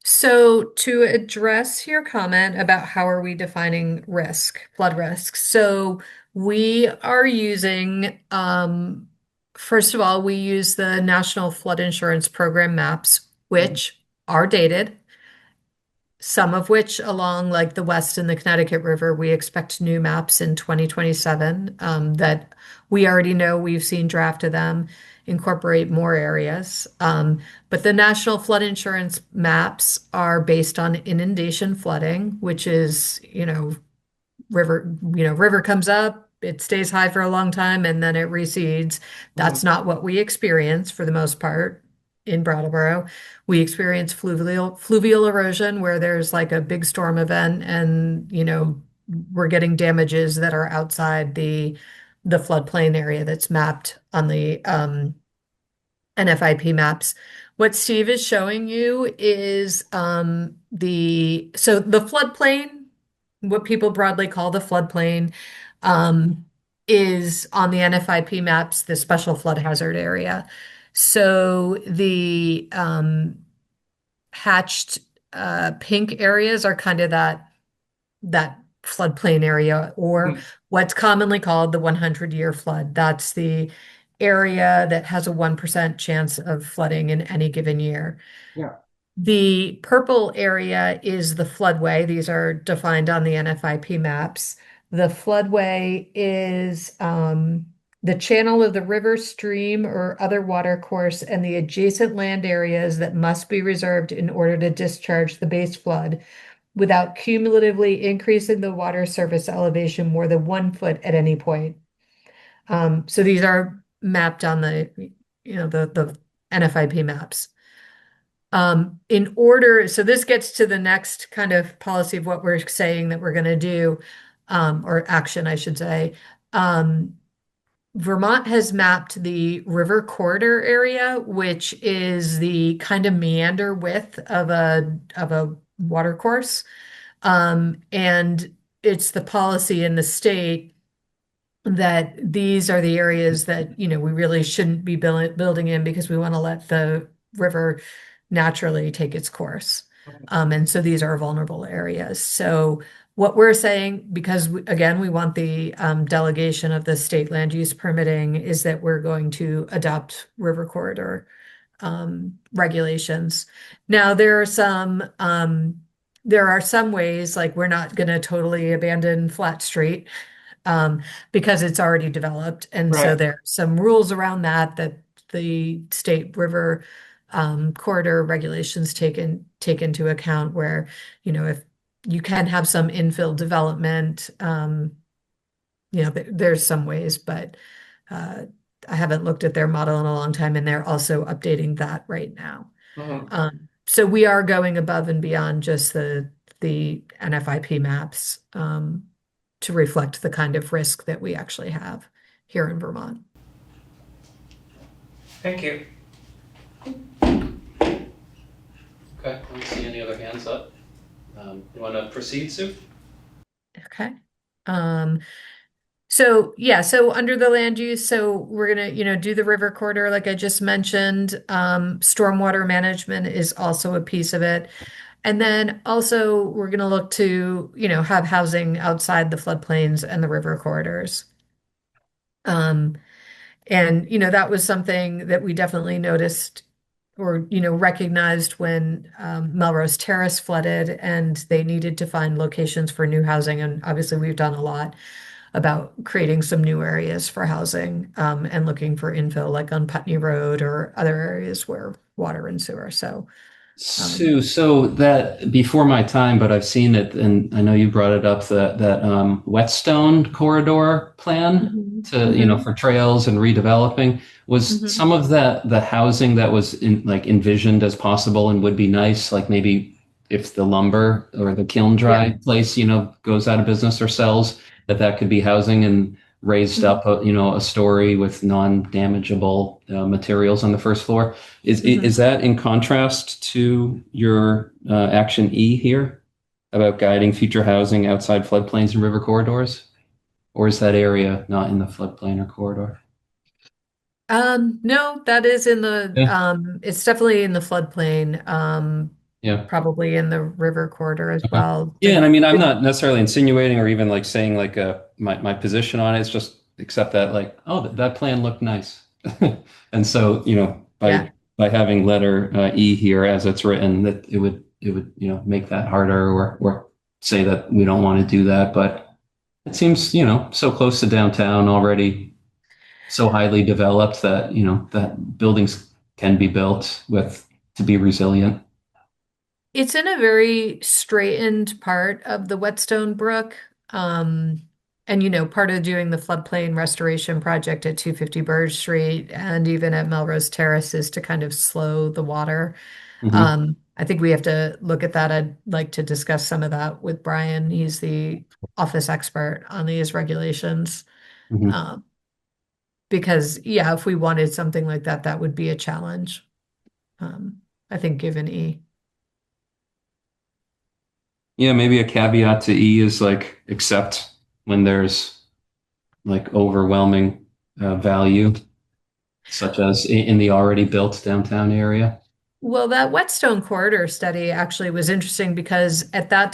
So to address your comment about how are we defining flood risk. So we are using, first of all, we use the National Flood Insurance Program maps, which are dated. Some of which along like the West and the Connecticut River, we expect new maps in 2027 that we already know we've seen draft of them incorporate more areas. But the National Flood Insurance maps are based on inundation flooding, which is, river comes up, it stays high for a long time and then it recedes. That's not what we experience for the most part in Brattleboro. We experience fluvial erosion where there's like a big storm event and, we're getting damages that are outside the floodplain area that's mapped on the NFIP maps. What Steve is showing you is the floodplain, what people broadly call the floodplain, is on the NFIP maps, the special flood hazard area. So the hatched pink areas are kind of that floodplain area, or what's commonly called the 100-year flood. That's the area that has a 1% chance of flooding in any given year. Yeah. The purple area is the floodway. These are defined on the NFIP maps. The floodway is the channel of the river, stream, or other water course and the adjacent land areas that must be reserved in order to discharge the base flood without cumulatively increasing the water surface elevation more than 1 foot at any point. So these are mapped on the NFIP maps. So this gets to the next kind of policy of what we're saying that we're going to do, or action, I should say. Vermont has mapped the river corridor area, which is the kind of meander width of a water course. And it's the policy in the state that these are the areas that, we really shouldn't be building in because we want to let the river naturally take its course. And so these are vulnerable areas. So what we're saying, because again, we want the delegation of the state land use permitting, is that we're going to adopt river corridor regulations. Now, there are some ways, like we're not going to totally abandon Flat Street because it's already developed. And so Right. there are some rules around that the state river corridor regulations take into account where, if you can have some infill development, there's some ways, but I haven't looked at their model in a long time, and they're also updating that right now. So we are going above and beyond just the NFIP maps to reflect the kind of risk that we actually have here in Vermont. Thank you. Okay, I don't see any other hands up. You want to proceed, Sue? Okay. So yeah, so under the land use, so we're gonna, do the river corridor like I just mentioned. Stormwater management is also a piece of it. And then also we're gonna look to, have housing outside the floodplains and the river corridors. Um, and, that was something that we definitely noticed or, recognized when Melrose Terrace flooded and they needed to find locations for new housing. And obviously, we've done a lot about creating some new areas for housing and looking for infill, like on Putney Road or other areas where water and sewer. So, Sue, so that before my time, but I've seen it, and I know you brought it up, that Whetstone corridor plan mhm, to, mhm, for trails and redeveloping, was mhm. some of that the housing that was envisioned as possible and would be nice, like maybe if the lumber or the kiln Yeah. dry place, goes out of business or sells, that could be housing and raised Mhm, up, a story with non-damageable materials on the first floor. Is mhm. that in contrast to your action E here about guiding future housing outside floodplains and river corridors? Or is that area not in the floodplain or corridor? No, that is in the Yeah, it's definitely in the floodplain, yeah. probably in the river corridor as Okay. well. Yeah, and I mean, I'm not necessarily insinuating or even like saying like my position on it. It's just accept that like, oh, that plan looked nice. And so, Yeah. by having letter E here as it's written, that it would, make that harder or say that we don't want to do that. But it seems, so close to downtown already, so highly developed that, that buildings can be built with to be resilient. It's in a very straightened part of the Whetstone Brook. Um, and part of doing the floodplain restoration project at 250 Burge Street and even at Melrose Terrace is to kind of slow the water. Hmm. I think we have to look at that. I'd like to discuss some of that with Brian. He's the office expert on these regulations. Hmm. Um, because yeah, if we wanted something like that, that would be a challenge. I think given E. Yeah, maybe a caveat to E is like except when there's like overwhelming value, such as in the already built downtown area. Well, that Whetstone corridor study actually was interesting because at the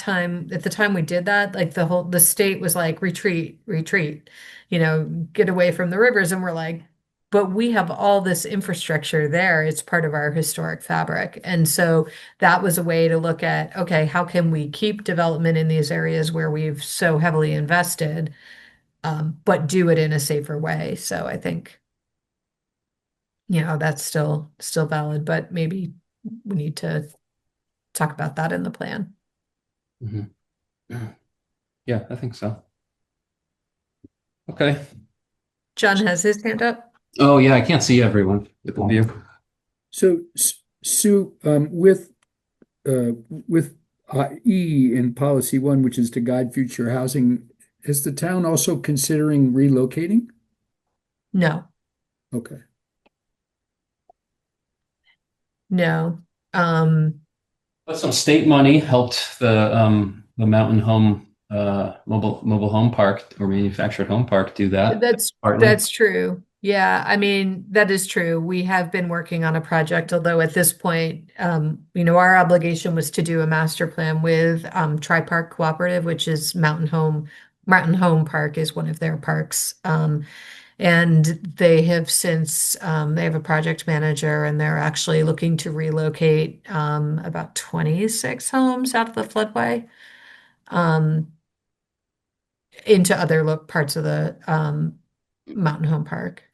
time we did that, like the state was like, retreat, retreat, get away from the rivers. And we're like, but we have all this infrastructure there. It's part of our historic fabric. And so that was a way to look at, okay, how can we keep development in these areas where we've so heavily invested, but do it in a safer way. So I think, that's still valid, but maybe we need to talk about that in the plan. Hmm. Yeah, I think so. Okay. John has his hand up. Oh yeah, I can't see everyone with the view. So, Sue, with E in policy one, which is to guide future housing, is the town also considering relocating? No, Okay. no. Um, But some state money helped the Mountain Home mobile home park or manufactured home park do that partly. that's true. Yeah, I mean, that is true. We have been working on a project, although at this point, our obligation was to do a master plan with Tri-Park Cooperative, which is Mountain Home Park is one of their parks. And they have since they have a project manager and they're actually looking to relocate about 26 homes out of the floodway um, into other parts of the Mountain Home Park.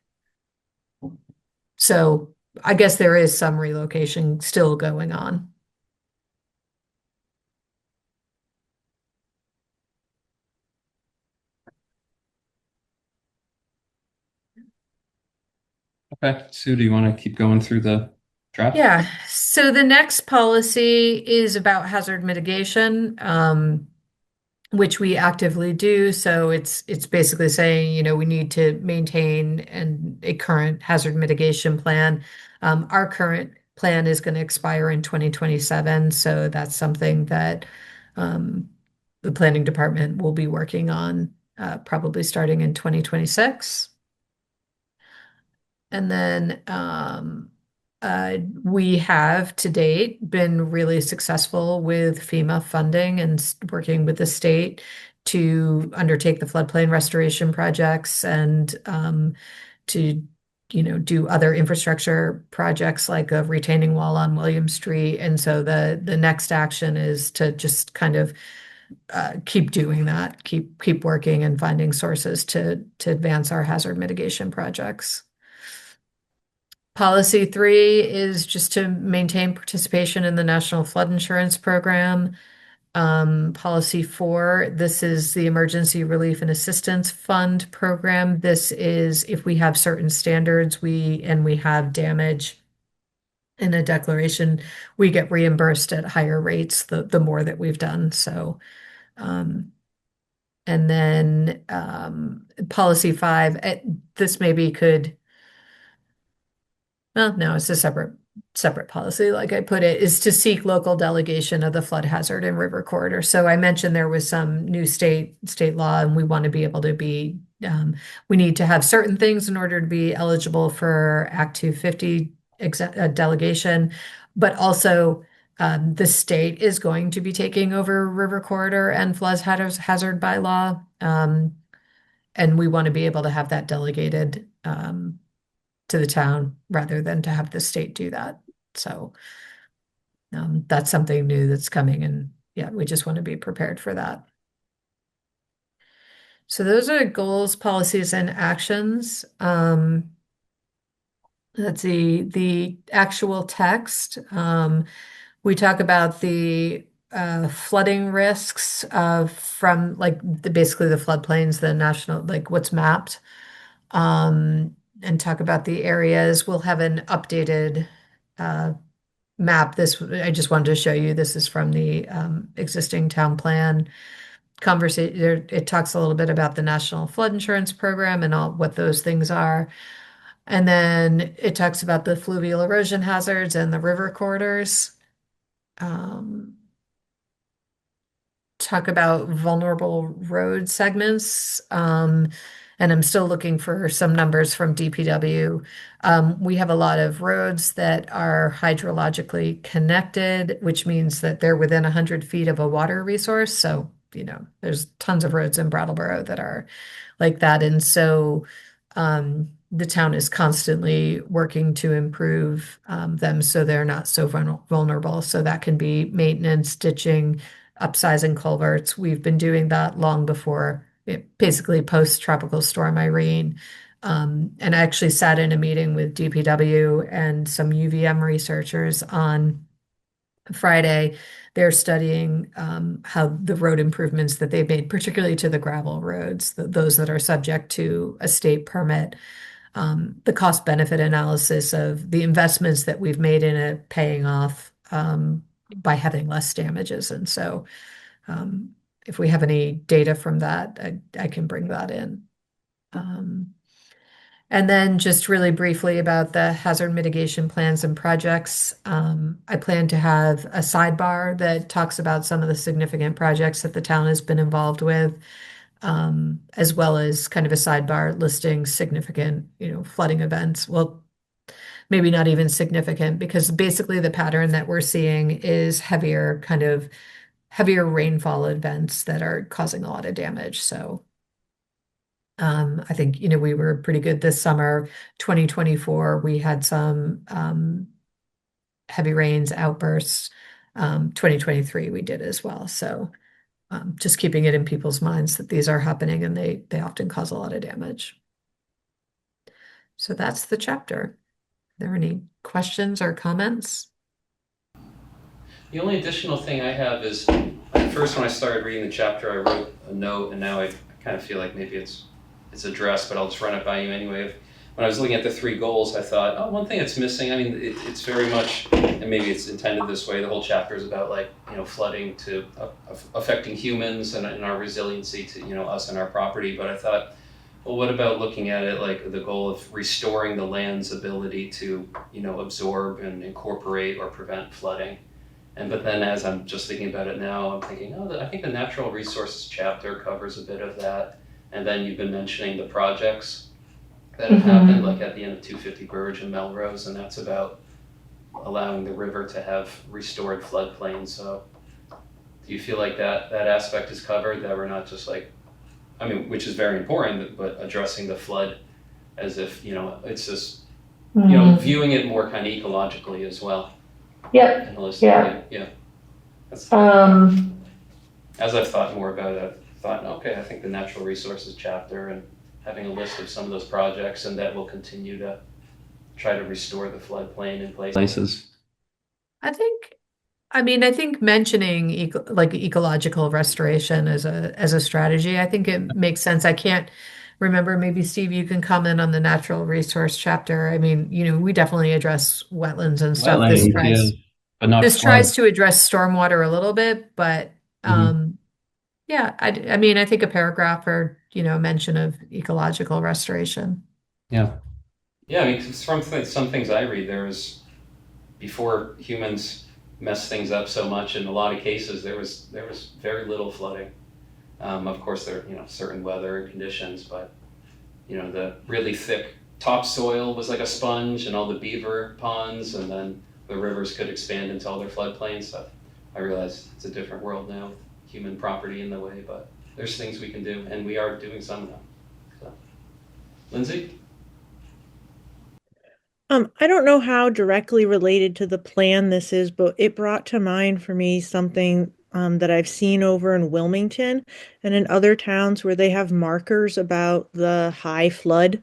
So I guess there is some relocation still going on. Okay, Sue, do you want to keep going through the draft? Yeah. So the next policy is about hazard mitigation. Which we actively do. So it's basically saying, we need to maintain a current hazard mitigation plan. Our current plan is going to expire in 2027, so that's something that the planning department will be working on probably starting in 2026. And then we have to date been really successful with FEMA funding and working with the state to undertake the floodplain restoration projects and to do other infrastructure projects like a retaining wall on William Street. And so the next action is to just kind of keep doing that, keep working and finding sources to advance our hazard mitigation projects. Policy 3 is just to maintain participation in the National Flood Insurance Program. Policy 4, this is the Emergency Relief and Assistance Fund program. This is if we have certain standards, we have damage in a declaration, we get reimbursed at higher rates the more that we've done. So, and then policy 5, this maybe could. Well, no, it's a separate policy, like I put it, is to seek local delegation of the flood hazard and river corridor. So I mentioned there was some new state law, and we want to be able to be, we need to have certain things in order to be eligible for Act 250 delegation, but also the state is going to be taking over river corridor and flood hazard by law. And we want to be able to have that delegated to the town rather than to have the state do that. So that's something new that's coming, and yeah, we just want to be prepared for that. So those are goals, policies, and actions. Let's see, the actual text. We talk about the flooding risks from like basically the floodplains, the national, like what's mapped. And talk about the areas. We'll have an updated map. I just wanted to show you. This is from the existing town plan conversation. It talks a little bit about the National Flood Insurance Program and all what those things are. And then it talks about the fluvial erosion hazards and the river corridors. Talk about vulnerable road segments. And I'm still looking for some numbers from DPW. We have a lot of roads that are hydrologically connected, which means that they're within 100 feet of a water resource. So, there's tons of roads in Brattleboro that are like that. And so the town is constantly working to improve them so they're not so vulnerable. So that can be maintenance, ditching, upsizing culverts. We've been doing that long before, basically post Tropical Storm Irene. And I actually sat in a meeting with DPW and some UVM researchers on Friday. They're studying how the road improvements that they've made, particularly to the gravel roads, those that are subject to a state permit, the cost benefit analysis of the investments that we've made in it paying off by having less damages. And so if we have any data from that, I can bring that in. And then just really briefly about the hazard mitigation plans and projects. I plan to have a sidebar that talks about some of the significant projects that the town has been involved with, as well as kind of a sidebar listing significant, flooding events. Well, maybe not even significant, because basically the pattern that we're seeing is heavier rainfall events that are causing a lot of damage. So I think, we were pretty good this summer. 2024, we had some heavy rains, outbursts. 2023, we did as well. So just keeping it in people's minds that these are happening and they often cause a lot of damage. So that's the chapter. Are there any questions or comments? The only additional thing I have is, at first when I started reading the chapter, I wrote a note, and now I kind of feel like maybe it's addressed, but I'll just run it by you anyway. When I was looking at the 3 goals, I thought, oh, one thing that's missing, I mean, it's very much, and maybe it's intended this way, the whole chapter is about flooding to affecting humans and our resiliency to, us and our property. But I thought, well, what about looking at it like the goal of restoring the land's ability to, absorb and incorporate or prevent flooding? But then as I'm just thinking about it now, I'm thinking, I think the natural resources chapter covers a bit of that. And then you've been mentioning the projects that have happened, like at the end of 250 Burge and Melrose, and that's about allowing the river to have restored floodplain. So do you feel like that aspect is covered, that we're not just like, I mean, which is very important, but addressing the flood as if, it's just, viewing it more kind of ecologically as well. Yep. And holistically. Yeah. Yeah. That's, as I've thought more about it, I've thought, okay, I think the natural resources chapter and having a list of some of those projects, and that will continue to try to restore the floodplain in places. I think mentioning ecological restoration as a strategy, I think it makes sense. I can't remember, maybe Steve, you can comment on the natural resource chapter. I mean, we definitely address wetlands and stuff. But not This tries to address stormwater a little bit, but yeah, I mean, I think a paragraph or mention of ecological restoration. Yeah. Yeah, I mean, from some things I read, before humans messed things up so much, in a lot of cases, there was very little flooding. Of course, there certain weather and conditions, but the really thick topsoil was like a sponge, and all the beaver ponds, and then the rivers could expand into all their floodplains. So I realize it's a different world now, with human property in the way, but there's things we can do, and we are doing some of them. So, Lindsay? I don't know how directly related to the plan this is, but it brought to mind for me something that I've seen over in Wilmington and in other towns where they have markers about the high flood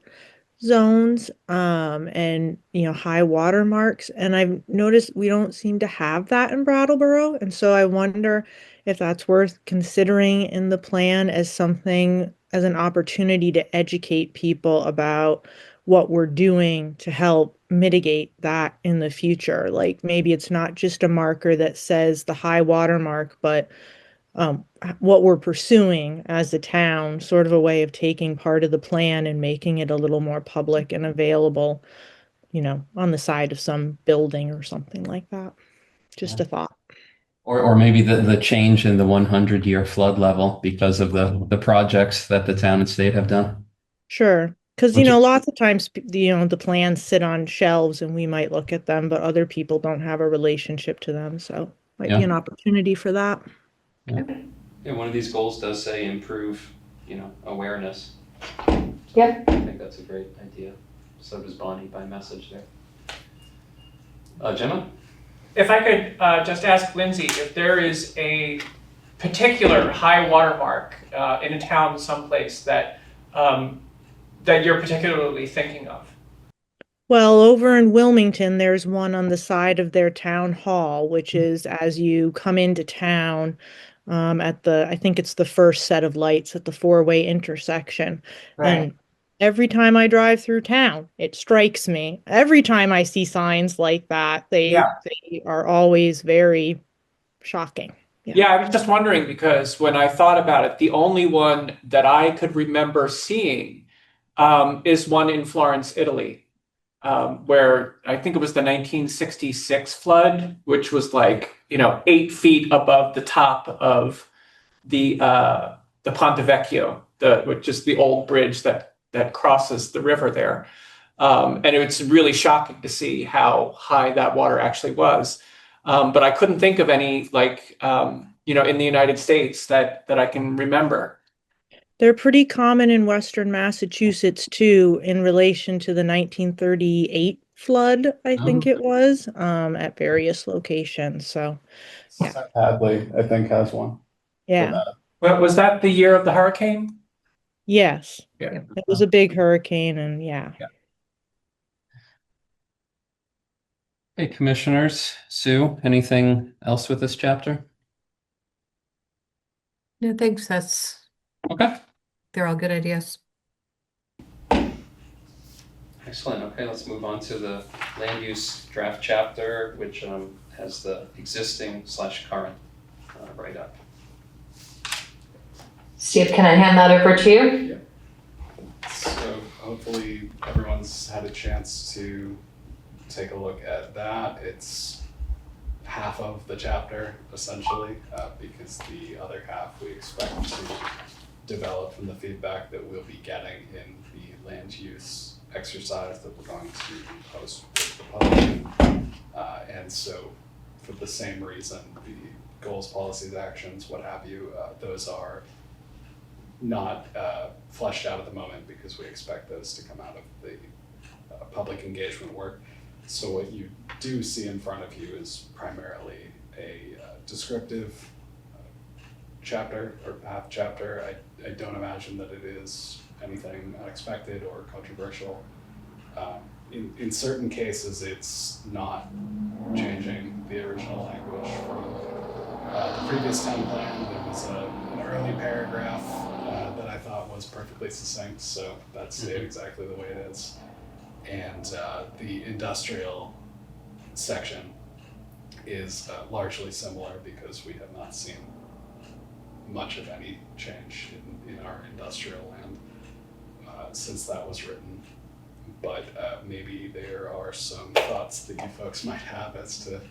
zones and high water marks. And I've noticed we don't seem to have that in Brattleboro. And so I wonder if that's worth considering in the plan as something, as an opportunity to educate people about what we're doing to help mitigate that in the future. Like maybe it's not just a marker that says the high water mark, but what we're pursuing as a town, sort of a way of taking part of the plan and making it a little more public and available, on the side of some building or something like that. Just a thought. Or maybe the change in the 100-year flood level because of the projects that the town and state have done. Sure. Because, Which is- lots of times, the plans sit on shelves and we might look at them, but other people don't have a relationship to them. So might be an opportunity for that. Yeah, one of these goals does say improve, awareness. Yeah. I think that's a great idea. So does Bonnie by message there. Gemma? If I could just ask Lindsay if there is a particular high water mark in a town someplace that you're particularly thinking of. Well, over in Wilmington, there's one on the side of their town hall, which is as you come into town I think it's the first set of lights at the four-way intersection. Right. And every time I drive through town, it strikes me. Every time I see signs like that, they are always very shocking. Yeah, I was just wondering because when I thought about it, the only one that I could remember seeing is one in Florence, Italy. Where I think it was the 1966 flood, which was 8 feet above the top of the Ponte Vecchio, which is the old bridge that crosses the river there. And it's really shocking to see how high that water actually was. But I couldn't think of any in the United States that I can remember. They're pretty common in Western Massachusetts too, in relation to the 1938 flood, I think it was, at various locations. So, yeah. Hadley, I think, has one. Yeah. Well, was that the year of the hurricane? Yes. Yeah. It was a big hurricane, and yeah. Hey, commissioners. Sue, anything else with this chapter? No, thanks. Okay. They're all good ideas. Excellent. Okay, let's move on to the land use draft chapter, which has the existing/current write-up. Steve, can I hand that over to you? So hopefully everyone's had a chance to take a look at that. It's half of the chapter, essentially, because the other half we expect to develop from the feedback that we'll be getting in the land use exercise that we're going to host with the public. And so for the same reason, the goals, policies, actions, what have you, those are not fleshed out at the moment because we expect those to come out of the public engagement work. So what you do see in front of you is primarily a descriptive chapter or half chapter. I don't imagine that it is anything unexpected or controversial. In certain cases, it's not changing the original language from the previous town plan. There was an early paragraph that I thought was perfectly succinct, so that stayed exactly the way it is. And the industrial section is largely similar because we have not seen much of any change in our industrial land since that was written. But maybe there are some thoughts that you folks might have as to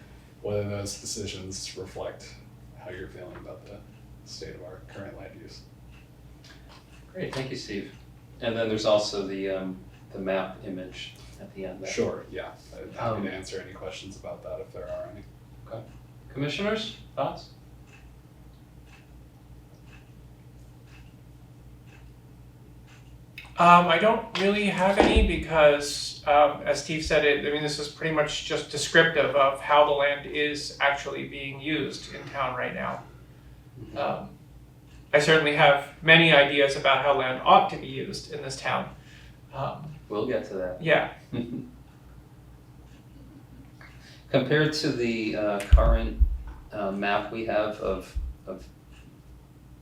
whether those decisions reflect how you're feeling about the state of our current land use. Great, thank you, Steve. And then there's also the map image at the end there. Sure, yeah. I'm happy to answer any questions about that if there are any. Okay. Commissioners, thoughts? I don't really have any because, as Steve said, this is pretty much just descriptive of how the land is actually being used in town right now. I certainly have many ideas about how land ought to be used in this town. We'll get to that. Yeah. Compared to the current map we have of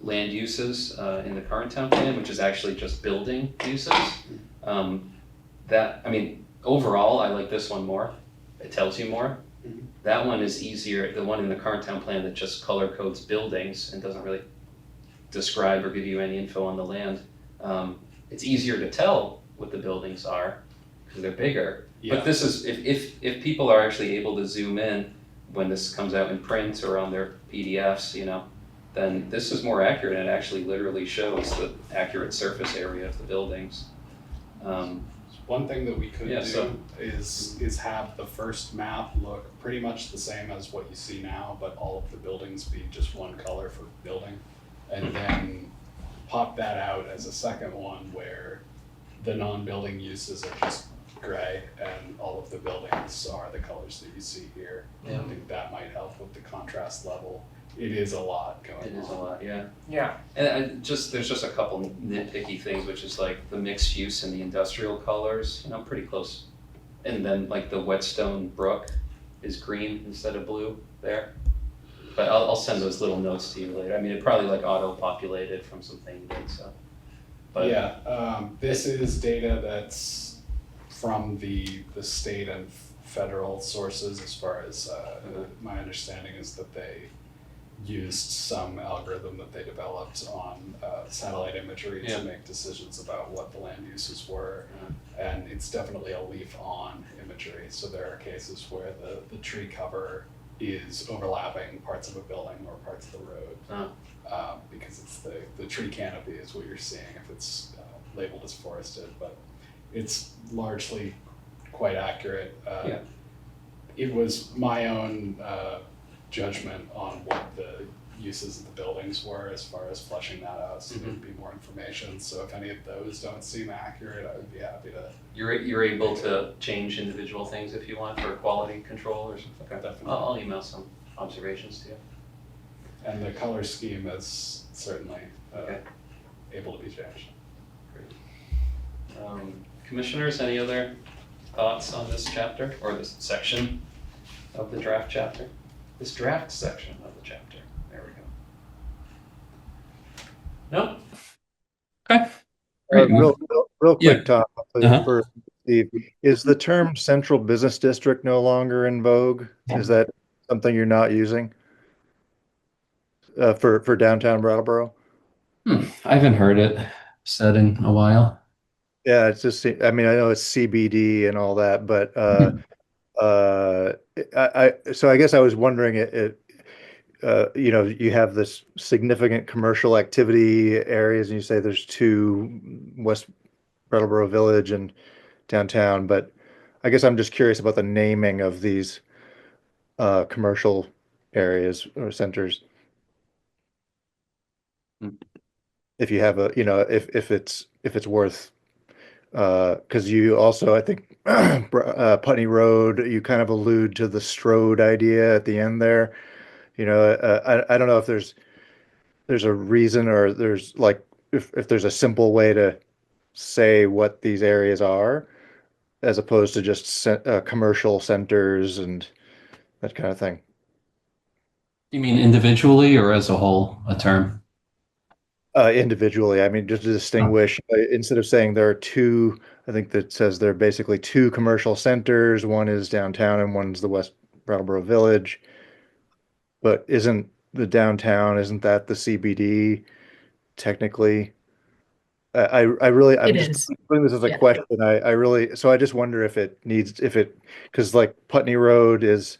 land uses in the current town plan, which is actually just building uses, overall, I like this one more. It tells you more. That one is easier, the one in the current town plan that just color codes buildings and doesn't really describe or give you any info on the land. It's easier to tell what the buildings are because they're bigger. Yeah. But this is, if people are actually able to zoom in when this comes out in print or on their PDFs, then this is more accurate and it actually literally shows the accurate surface area of the buildings. One thing that we could do so- is have the first map look pretty much the same as what you see now, but all of the buildings be just one color for building. And then pop that out as a second one where the non-building uses are just gray and all of the buildings are the colors that you see here. Yeah. I think that might help with the contrast level. It is a lot going on. It is a lot, yeah. Yeah. And there's just a couple nitpicky things, which is like the mixed use and the industrial colors, pretty close. And then like the Whetstone Brook is green instead of blue there. But I'll send those little notes to you later. It probably like auto-populated from something you did, so. But Yeah, this is data that's from the state and federal sources as far as my understanding is that they used some algorithm that they developed on satellite imagery to make decisions about what the land uses were. And it's definitely a leaf-on imagery. So there are cases where the tree cover is overlapping parts of a building or parts of the road. Because it's the tree canopy is what you're seeing if it's labeled as forested, but it's largely quite accurate. It was my own judgment on what the uses of the buildings were as far as fleshing that out, so there'd be more information. So if any of those don't seem accurate, I would be happy to. you're able to change individual things if you want for quality control or something. Okay. Definitely. I'll email some observations to you. And the color scheme is certainly able to be changed. Commissioners, any other thoughts on this chapter or this section of the draft chapter? This draft section of the chapter. There we go. No? Okay. Great. Real quick, Yeah. Tom, Uh-huh. for Steve, is the term central business district no longer in vogue? Is that something you're not using for downtown Brattleboro? I haven't heard it said in a while. Yeah, it's just, I know it's CBD and all that, but so I guess I was wondering you have this significant commercial activity areas, and you say there's two, West Brattleboro Village and downtown, but I guess I'm just curious about the naming of these commercial areas or centers. Hmm. If you have if it's worth, because you also, I think, Putney Road, you kind of allude to the Strode idea at the end there. I don't know if there's a reason, or there's like, if there's a simple way to say what these areas are, as opposed to just commercial centers and that kind of thing. You mean individually or as a whole, a term? Individually, I mean, just to distinguish, instead of saying there are two, I think that says there are basically two commercial centers. One is downtown and one's the West Brattleboro Village. But isn't the downtown, isn't that the CBD technically? I really, I'm It just is. putting this as a Yeah. question. I really, so I just wonder because like Putney Road is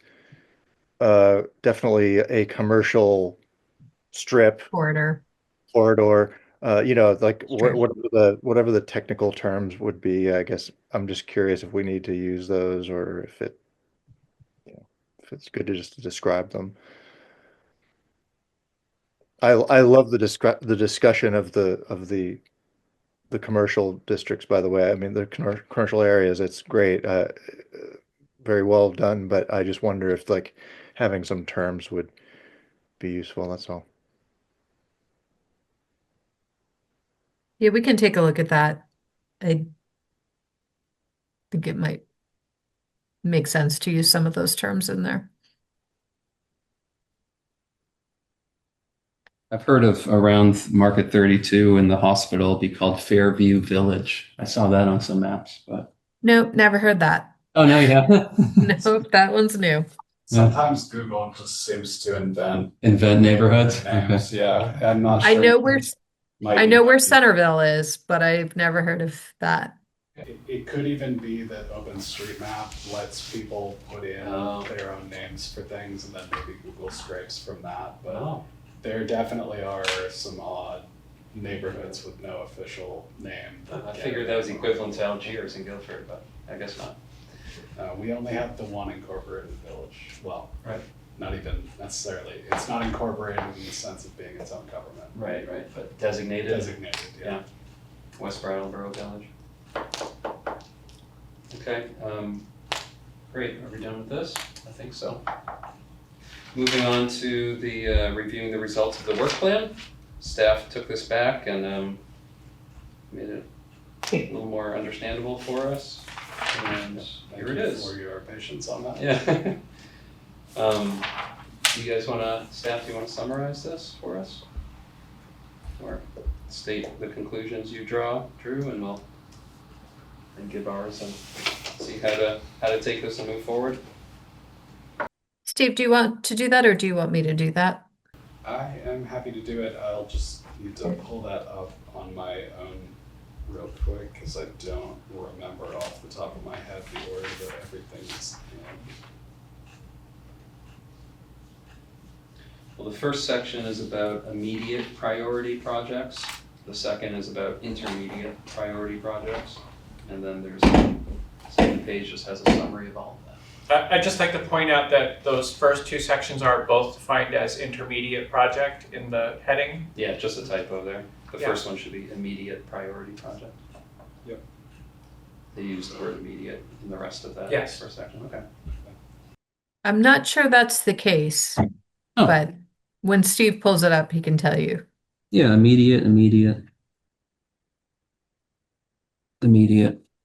definitely a commercial strip Corridor. corridor. Like Sure. whatever the technical terms would be. I guess I'm just curious if we need to use those, or if it's good to just describe them. I love the discussion of the commercial districts, by the way. I mean, the commercial areas, it's great. Very well done, but I just wonder if like having some terms would be useful. That's all. Yeah, we can take a look at that. I think it might make sense to use some of those terms in there. I've heard of around Market 32 and the hospital be called Fairview Village. I saw that on some maps, but Nope, never heard that. oh no, yeah. Nope, that one's new. Sometimes Google just seems to Invent neighborhoods. names. Yeah, I'm not I sure. know where Might I be know where funny. Centerville is, but I've never heard of that. It could even be that OpenStreetMap lets people put in Oh. their own names for things, and then maybe Google scrapes from that. But Oh. there definitely are some odd neighborhoods with no official name. I figured that was equivalent to Algiers and Guildford, but I guess not. We only have the one incorporated village. Well, Right. not even necessarily. It's not incorporated in the sense of being its own government. Right, but designated. Designated, yeah. Yeah. West Brattleboro Village. Okay, great. Are we done with this? I think so. Moving on to the reviewing the results of the work plan. Staff took this back and made it a little more understandable for us. And here it is. For your patience on that. Yeah. Do you guys staff, do you want to summarize this for us? Or state the conclusions you drew, and we'll then give ours and see how to take this and move forward? Steve, do you want to do that or do you want me to do that? I am happy to do it. I'll just need to pull that up on my own real quick because I don't remember off the top of my head the order that everything's in. Well, the first section is about immediate priority projects. The second is about intermediate priority projects. And then there's the second page just has a summary of all of that. I'd just like to point out that those first two sections are both defined as intermediate project in the heading. Yeah, just a typo there. The Yeah. first one should be immediate priority project. Yep. They use the word immediate in the rest of that Yes. first section. Okay. I'm not sure that's the case, Oh. but when Steve pulls it up, he can tell you. Yeah, immediate.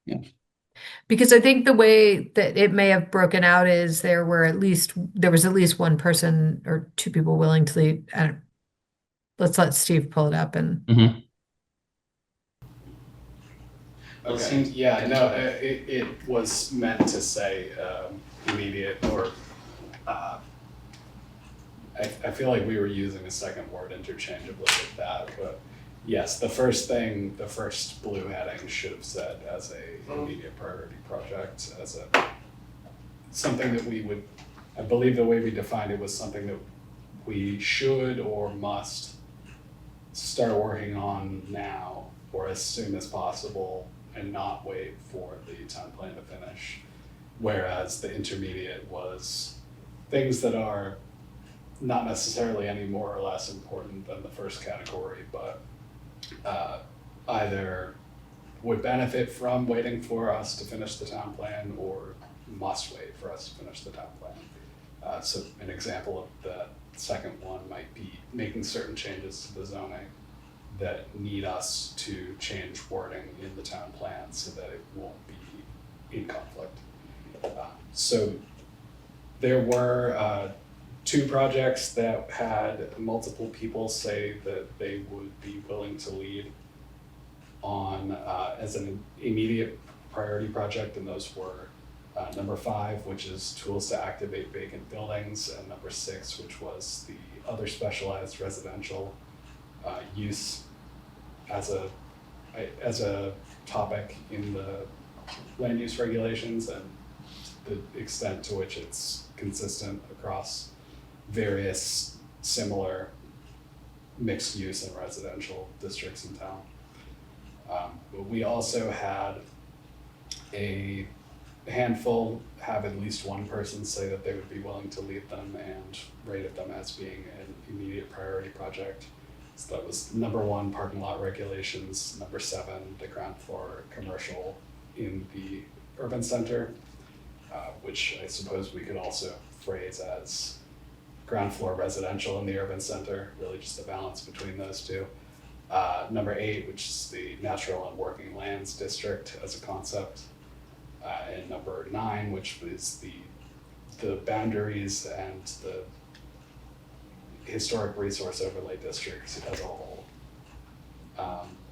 Yeah. Because I think the way that it may have broken out is there was at least one person or two people willing to lead. Let's let Steve pull it up and Mm-hmm. Okay. Yeah, no, it was meant to say immediate or I feel like we were using a second word interchangeably with that, but yes, the first blue heading should have said as a immediate priority project, as something that we would, I believe the way we defined it was something that we should or must start working on now or as soon as possible and not wait for the town plan to finish. Whereas the intermediate was things that are not necessarily any more or less important than the first category, but either would benefit from waiting for us to finish the town plan or must wait for us to finish the town plan. So an example of the second one might be making certain changes to the zoning that need us to change wording in the town plan so that it won't be in conflict. So there were 2 projects that had multiple people say that they would be willing to lead on as an immediate priority project, and those were number 5, which is tools to activate vacant buildings, and number 6, which was the other specialized residential use as a topic in the land use regulations, and the extent to which it's consistent across various similar mixed use and residential districts in town. But we also had a handful have at least one person say that they would be willing to lead them and rated them as being an immediate priority project. So that was number 1, parking lot regulations, number 7, the ground floor commercial in the urban center, which I suppose we could also phrase as ground floor residential in the urban center, really just a balance between those two. Number 8, which is the natural and working lands district as a concept. And number 9, which was the boundaries and the historic resource overlay district as a whole.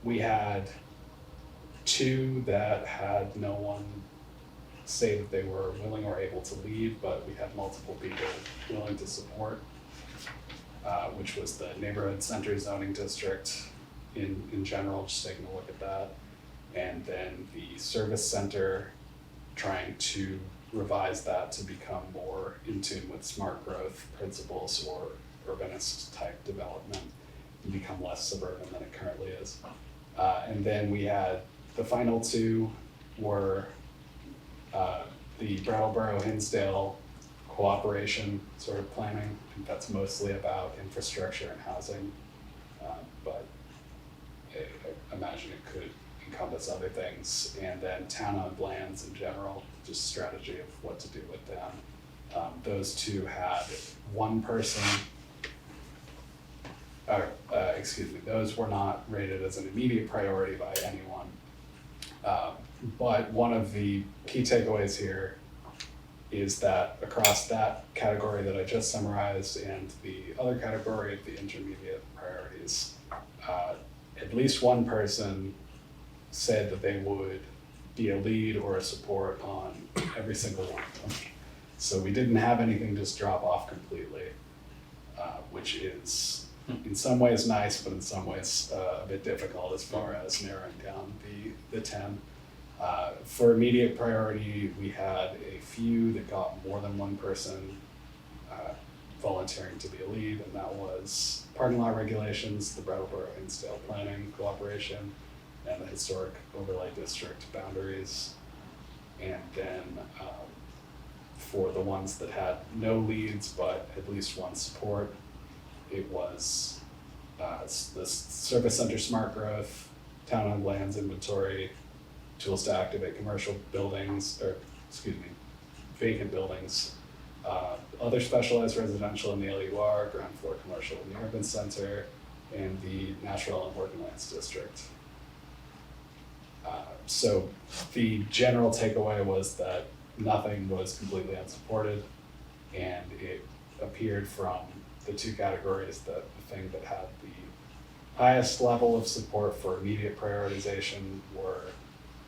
We had 2 that had no one say that they were willing or able to lead, but we had multiple people willing to support, which was the neighborhood center zoning district in general, just taking a look at that. And then the service center, trying to revise that to become more in tune with smart growth principles or urbanist type development and become less suburban than it currently is. And then we had the final 2 were the Brattleboro Hinsdale cooperation sort of planning. I think that's mostly about infrastructure and housing, but I imagine it could encompass other things. And then town-owned lands in general, just strategy of what to do with them. Those 2 had one person, those were not rated as an immediate priority by anyone. But one of the key takeaways here is that across that category that I just summarized and the other category of the intermediate priorities, at least one person said that they would be a lead or a support on every single one of them. So we didn't have anything just drop off completely, which is in some ways nice, but in some ways a bit difficult as far as narrowing down the 10. For immediate priority, we had a few that got more than one person volunteering to be a lead, and that was parking lot regulations, the Brattleboro Hinsdale planning cooperation, and the historic overlay district boundaries. And then for the ones that had no leads but at least one support, it was the service center smart growth, town-owned lands inventory, tools to activate commercial buildings, vacant buildings, other specialized residential in the LUR, ground floor commercial in the urban center, and the natural and working lands district. So the general takeaway was that nothing was completely unsupported, and it appeared from the 2 categories that the thing that had the highest level of support for immediate prioritization were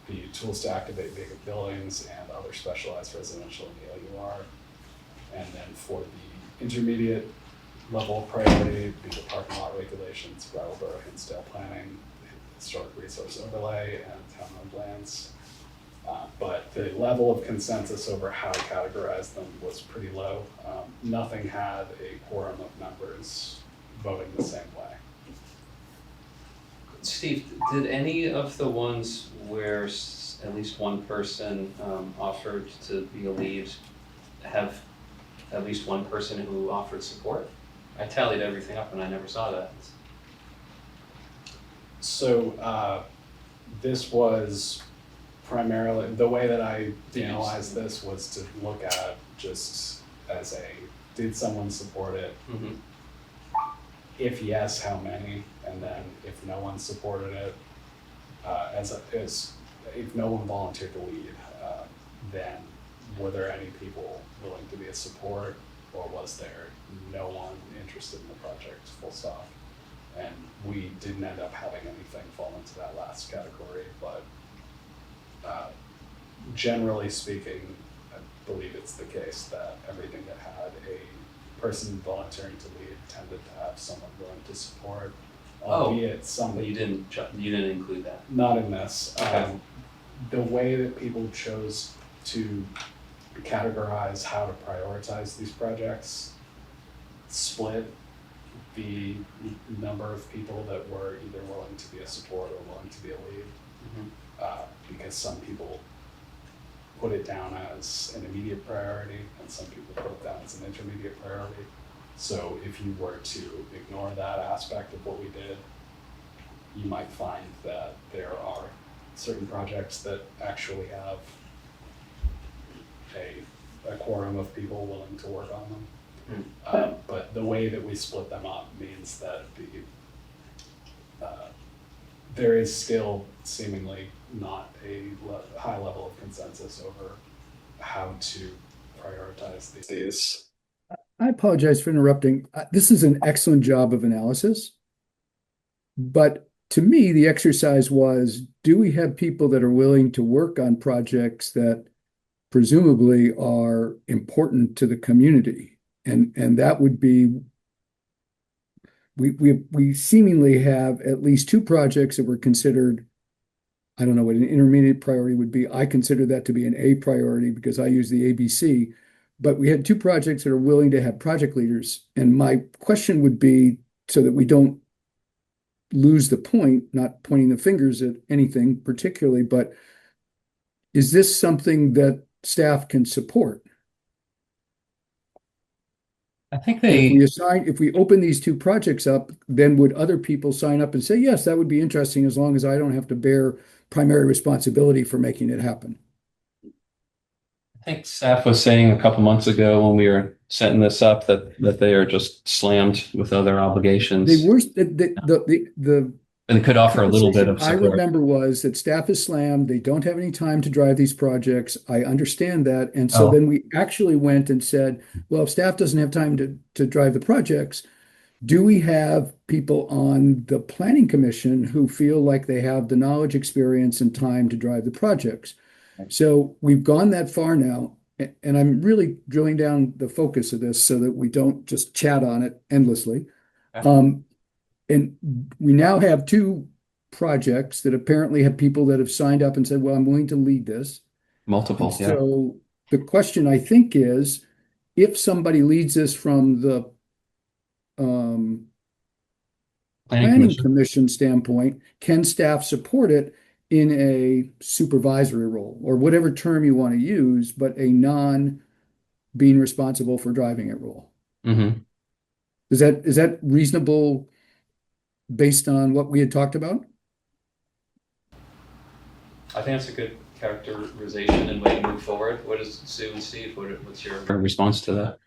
the tools to activate vacant buildings and other specialized residential in the LUR. And then for the intermediate level of priority, be the parking lot regulations, Brattleboro Hinsdale planning, historic resource overlay, and town-owned lands. But the level of consensus over how to categorize them was pretty low. Nothing had a quorum of members voting the same way. Steve, did any of the ones where at least one person offered to be a lead have at least one person who offered support? I tallied everything up and I never saw that. So this was primarily, the way that I analyzed this was to look at just as did someone support it? Mm-hmm. If yes, how many? And then if no one supported it, if no one volunteered to lead, then were there any people willing to be a support, or was there no one interested in the project, full stop? And we didn't end up having anything fall into that last category, but generally speaking, I believe it's the case that everything that had a person volunteering to lead tended to have someone willing to support, albeit some. But you didn't include that. Not in this. Okay. The way that people chose to categorize how to prioritize these projects split the number of people that were either willing to be a support or willing to be a lead. Mm-hmm. Because some people put it down as an immediate priority and some people put it down as an intermediate priority. So if you were to ignore that aspect of what we did, you might find that there are certain projects that actually have a quorum of people willing to work on them. But the way that we split them up means that there is still seemingly not a high level of consensus over how to prioritize these. I apologize for interrupting. This is an excellent job of analysis. But to me, the exercise was, do we have people that are willing to work on projects that presumably are important to the community? And that would be, we seemingly have at least two projects that were considered, I don't know what an intermediate priority would be. I consider that to be an A priority because I use the ABC. But we had two projects that are willing to have project leaders. And my question would be, so that we don't lose the point, not pointing the fingers at anything particularly, but is this something that staff can support? I think If we open these two projects up, then would other people sign up and say, yes, that would be interesting as long as I don't have to bear primary responsibility for making it happen? I think staff was saying a couple months ago when we were setting this up that they are just slammed with other obligations. They were the and could offer a little bit of I support. remember was that staff is slammed. They don't have any time to drive these projects. I understand that. And so then we actually went and said, well, if staff doesn't have time to drive the projects, do we have people on the planning commission who feel like they have the knowledge, experience, and time to drive the projects? So we've gone that far now, and I'm really drilling down the focus of this so that we don't just chat on it endlessly. And we now have two projects that apparently have people that have signed up and said, well, I'm willing to lead this. Multiple, yeah. So the question I think is, if somebody leads this from the planning commission standpoint, can staff support it in a supervisory role or whatever term you want to use, but a non being responsible for driving it role? Mm-hmm. Is that reasonable based on what we had talked about? I think that's a good characterization and way to move forward. What is Sue and Steve? What's your response to that?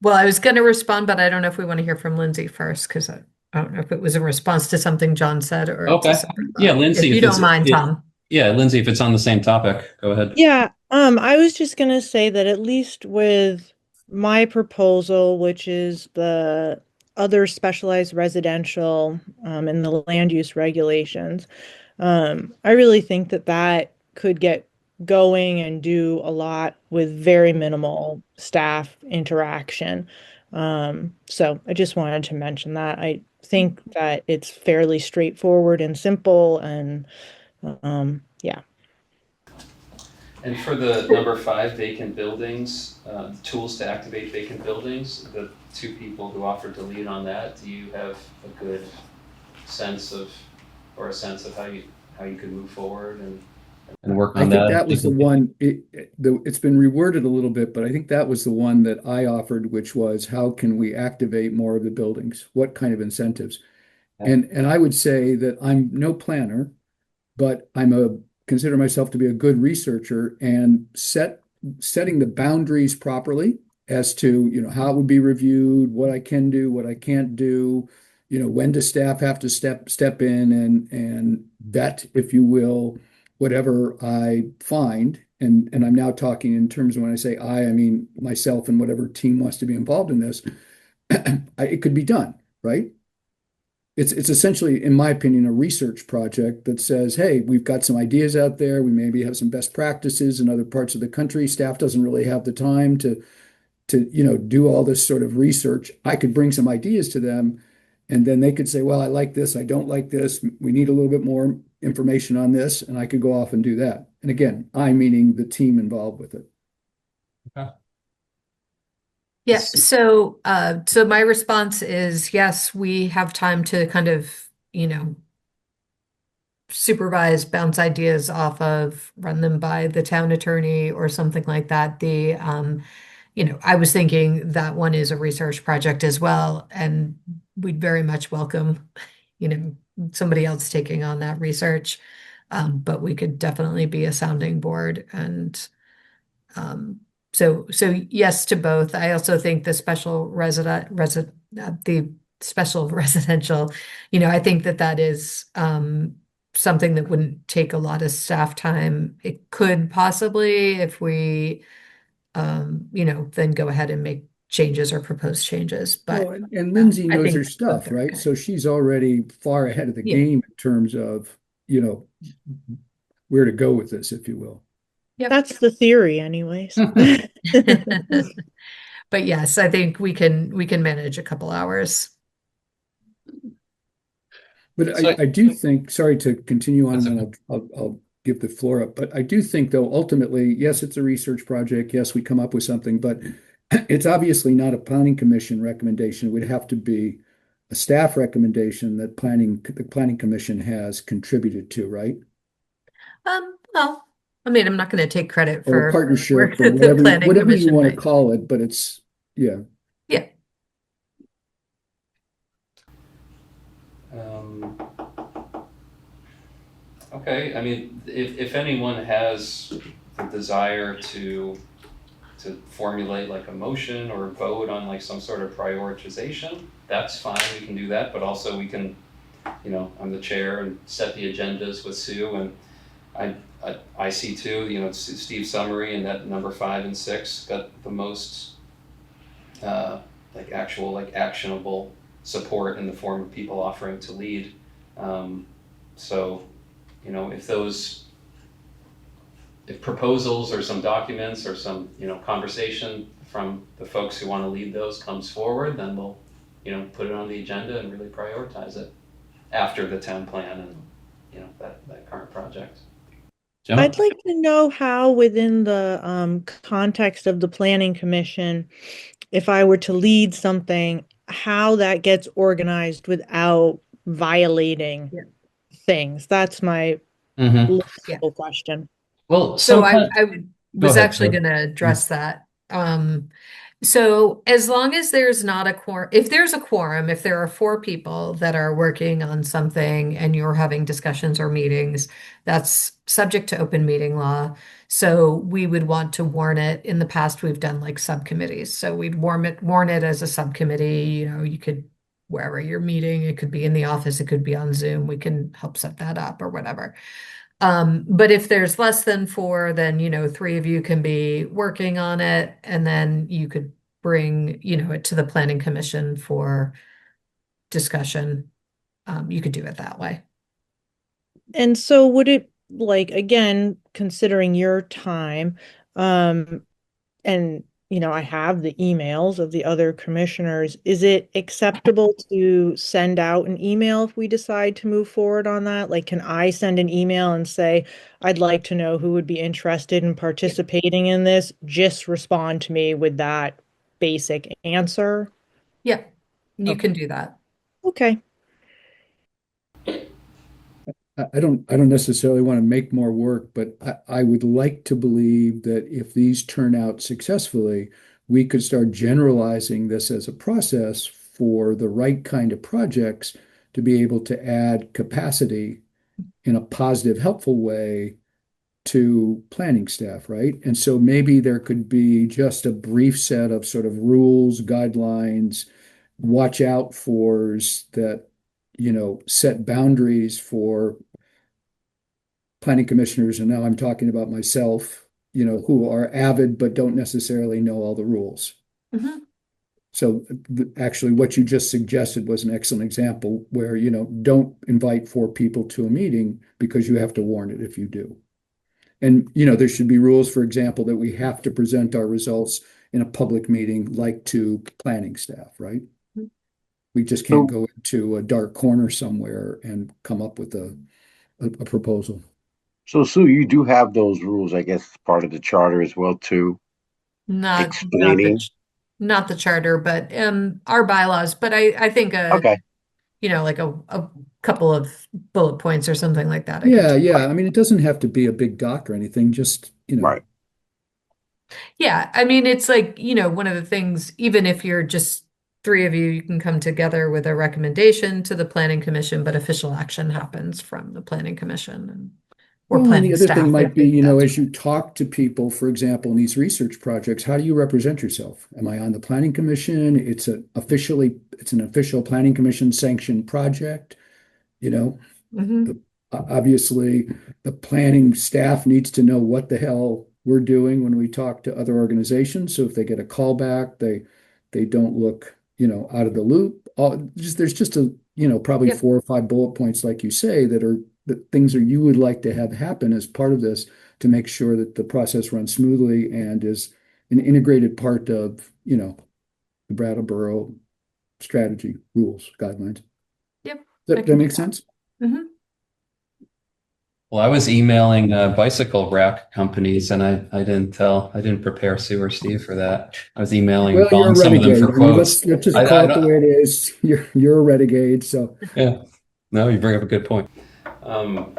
Well, I was going to respond, but I don't know if we want to hear from Lindsay first because I don't know if it was a response to something John said or okay. Yeah, Lindsay, if you don't mind, Tom. Yeah, Lindsay, if it's on the same topic, go ahead. Yeah, I was just gonna say that at least with my proposal, which is the other specialized residential and the land use regulations, I really think that could get going and do a lot with very minimal staff interaction. So I just wanted to mention that. I think that it's fairly straightforward and simple and yeah. And for the number 5 vacant buildings, tools to activate vacant buildings, the 2 people who offered to lead on that, do you have a good sense of, or a sense of how you could move forward and work I on think that? that was the one, it's been reworded a little bit, but I think that was the one that I offered, which was how can we activate more of the buildings? What kind of incentives? Yeah. And I would say that I'm no planner, but consider myself to be a good researcher and setting the boundaries properly as to, how it would be reviewed, what I can do, what I can't do, when does staff have to step in and vet, if you will, whatever I find. And I'm now talking in terms of when I say I mean myself and whatever team wants to be involved in this. It could be done, right? It's essentially, in my opinion, a research project that says, hey, we've got some ideas out there. We maybe have some best practices in other parts of the country. Staff doesn't really have the time to do all this sort of research. I could bring some ideas to them, and then they could say, well, I like this, I don't like this. We need a little bit more information on this, and I could go off and do that. And again, I meaning the team involved with it. Okay. Yeah, so my response is yes, we have time to kind of, supervise, bounce ideas off of, run them by the town attorney or something like that. I was thinking that one is a research project as well, and we'd very much welcome, somebody else taking on that research. But we could definitely be a sounding board and so yes to both. I also think the special residential, I think that is something that wouldn't take a lot of staff time. It could possibly if we then go ahead and make changes or propose changes. But Well, and Lindsay I knows think her stuff, both are right? okay. So she's already far ahead of the Yeah. game in terms of, where to go with this, if you will. Yep. That's the theory anyways. But yes, I think we can manage a couple hours. But So I do think, sorry to continue on, That's and then I'll give the floor up. But I do think, though, ultimately, yes, it's a research project. Yes, we come up with something, but it's obviously not a planning commission recommendation. It would have to be a staff recommendation that the planning commission has contributed to, right? Well, I mean, I'm not going to take credit Or a for work partnership or that the planning whatever you commission want to might. call it, but it's, yeah. Yeah. Um, okay, I mean, if anyone has the desire to formulate like a motion or vote on like some sort of prioritization, that's fine, we can do that, but also we can, I'm the chair and set the agendas with Sue, and I see too, Steve's summary and that number 5 and 6 got the most actual actionable support in the form of people offering to lead. So, if proposals or some documents or some, conversation from the folks who want to lead those comes forward, then we'll, put it on the agenda and really prioritize it after the town plan and, that current project. Gemma? I'd like to know how within the context of the planning commission, if I were to lead something, how that gets organized without violating things. That's my Mm-hmm. logical question. Well, So I Go was ahead, actually Sue. going to address that. So as long as there's not a quorum, if there's a quorum, if there are 4 people that are working on something and you're having discussions or meetings, that's subject to open meeting law. So we would want to warn it. In the past, we've done like subcommittees. So we'd warn it as a subcommittee. You could, wherever you're meeting, it could be in the office, it could be on Zoom. We can help set that up or whatever. But if there's less than 4, then, 3 of you can be working on it, and then you could bring, it to the planning commission for discussion. You could do it that way. And so would it, like, again, considering your time, and I have the emails of the other commissioners. Is it acceptable to send out an email if we decide to move forward on that? Like, can I send an email and say, I'd like to know who would be interested in participating in this? Just respond to me with that basic answer. Yeah, you Okay. can do that. Okay. I don't necessarily want to make more work, but I would like to believe that if these turn out successfully, we could start generalizing this as a process for the right kind of projects to be able to add capacity in a positive, helpful way to planning staff, right? And so maybe there could be just a brief set of sort of rules, guidelines, watch out fors that, set boundaries for planning commissioners, and now I'm talking about myself, who are avid but don't necessarily know all the rules. Mhm. So actually, what you just suggested was an excellent example where, don't invite 4 people to a meeting because you have to warn it if you do. And, there should be rules, for example, that we have to present our results in a public meeting, like to planning staff, right? Mhm. We just can't go into a dark corner somewhere and come up with a proposal. So Sue, you do have those rules, I guess, part of the charter as well too, Not explaining. not the charter, but our bylaws. But I think Okay. like a couple of bullet points or something like that. I could Yeah, do. yeah. I mean, it doesn't have to be a big doc or anything, just, Right. Yeah, I mean, it's like, one of the things, even if you're just three of you, you can come together with a recommendation to the planning commission, but official action happens from the planning commission or well, and the planning other thing staff might if be, that's. as you talk to people, for example, in these research projects, how do you represent yourself? Am I on the planning commission? It's an official planning commission sanctioned project, you know? Mhm. The- Obviously, the planning staff needs to know what the hell we're doing when we talk to other organizations. So if they get a call back, they don't look, out of the loop. There's just probably Yep. 4 or 5 bullet points, like you say, that things that you would like to have happen as part of this to make sure that the process runs smoothly and is an integrated part of, the Brattleboro strategy, rules, guidelines. Yep. I That can do make that. sense? Mhm. Well, I was emailing bicycle rack companies and I didn't prepare Sue or Steve for that. I was emailing, Well, you're a calling some of them renegade. for I mean, quotes. let's just I call it the don't, way it is. You're a renegade. So yeah, no, you bring up a good point. Um,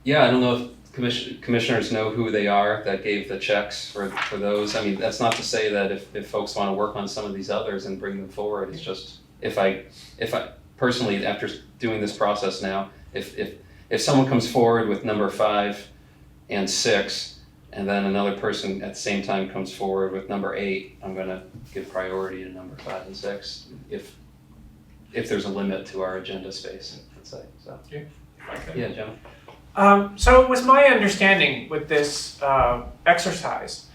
yeah, I don't know if commissioners know who they are that gave the checks for those. I mean, that's not to say that if folks want to work on some of these others and bring them forward, it's just, if I personally, after doing this process now, if someone comes forward with number 5 and 6, and then another person at the same time comes forward with number 8, I'm gonna give priority to number 5 and 6, if there's a limit to our agenda space, let's say, so. Yeah, Jim? So it was my understanding with this exercise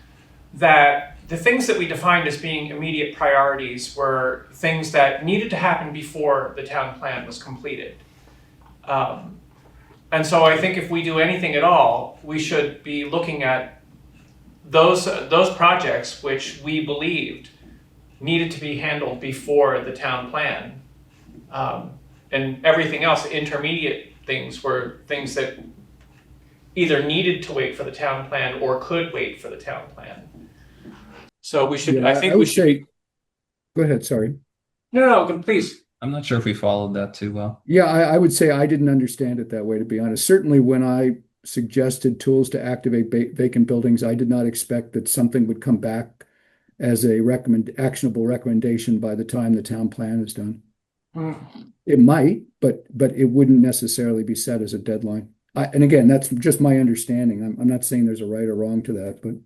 that the things that we defined as being immediate priorities were things that needed to happen before the town plan was completed. And so I think if we do anything at all, we should be looking at those projects which we believed needed to be handled before the town plan. And everything else, intermediate things, were things that either needed to wait for the town plan or could wait for the town plan. So we should, yeah, I think I we would should. say, go ahead. Sorry. No, please. I'm not sure if we followed that too well. Yeah, I would say I didn't understand it that way, to be honest. Certainly, when I suggested tools to activate vacant buildings, I did not expect that something would come back as a actionable recommendation by the time the town plan is done. It might, but it wouldn't necessarily be set as a deadline. And again, that's just my understanding. I'm not saying there's a right or wrong to that,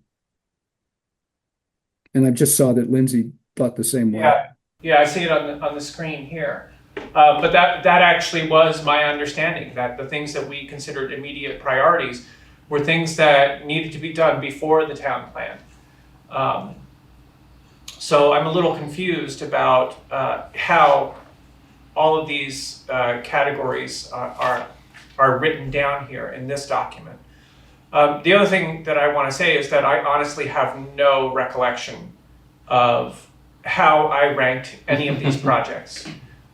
and I just saw that Lindsay thought the same way. Yeah, I see it on the screen here. But that actually was my understanding, that the things that we considered immediate priorities were things that needed to be done before the town plan. So I'm a little confused about how all of these categories are written down here in this document. The other thing that I want to say is that I honestly have no recollection of how I ranked any of these projects.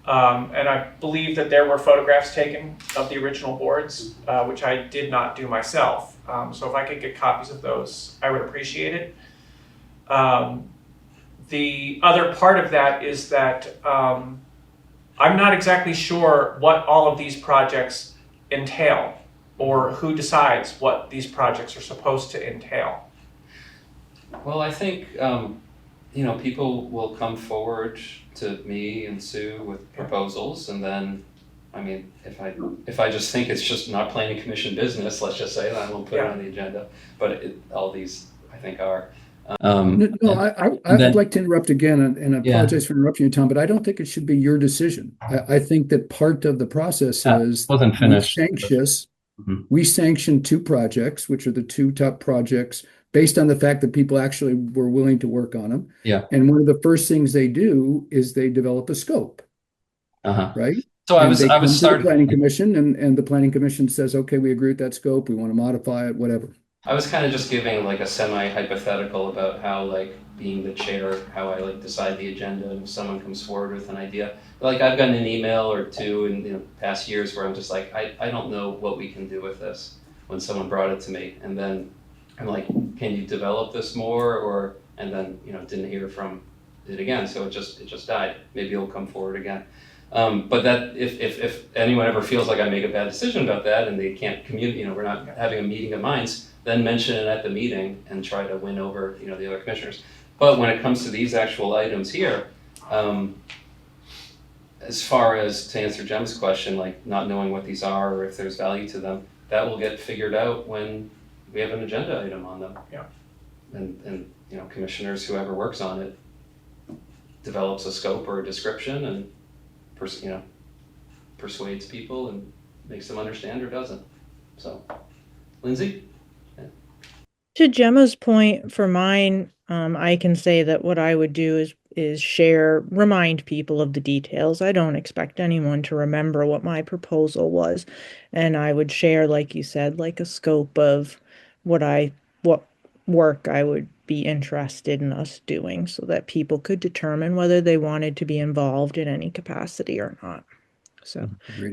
And I believe that there were photographs taken of the original boards, which I did not do myself. So if I could get copies of those, I would appreciate it. The other part of that is that I'm not exactly sure what all of these projects entail, or who decides what these projects are supposed to entail. Well, I think, people will come forward to me and Sue with proposals, and then, if I just think it's just not planning commission business, let's just say, then I won't put it on the agenda. But all these, I think, are. I'd like to interrupt again, and I apologize for interrupting you, Tom, but I don't think it should be your decision. I think that part of the process is Wasn't finished. we sanction 2 projects, which are the 2 top projects, based on the fact that people actually were willing to work on them. Yeah. And one of the first things they do is they develop a scope, right? So And I was they come to the starting. planning commission, and the planning commission says, okay, we agree with that scope. We want to modify it, whatever. I was kind of just giving like a semi-hypothetical about how, like, being the chair, how I like decide the agenda, and if someone comes forward with an idea. Like, I've gotten an email or 2 in past years where I'm just like, I don't know what we can do with this, when someone brought it to me. And then I'm like, can you develop this more? And then, didn't hear from it again, so it just died. Maybe it'll come forward again. But that if anyone ever feels like I make a bad decision about that and they can't communicate, we're not having a meeting of minds, then mention it at the meeting and try to win over, the other commissioners. But when it comes to these actual items here, as far as to answer Jem's question, like not knowing what these are or if there's value to them, that will get figured out when we have an agenda item on them. Yeah. And commissioners, whoever works on it, develops a scope or a description and persuades people and makes them understand or doesn't. So, Lindsay? To Gemma's point, for mine, I can say that what I would do is remind people of the details. I don't expect anyone to remember what my proposal was. And I would share, like you said, like a scope of what work I would be interested in us doing, so that people could determine whether they wanted to be involved in any capacity or not. So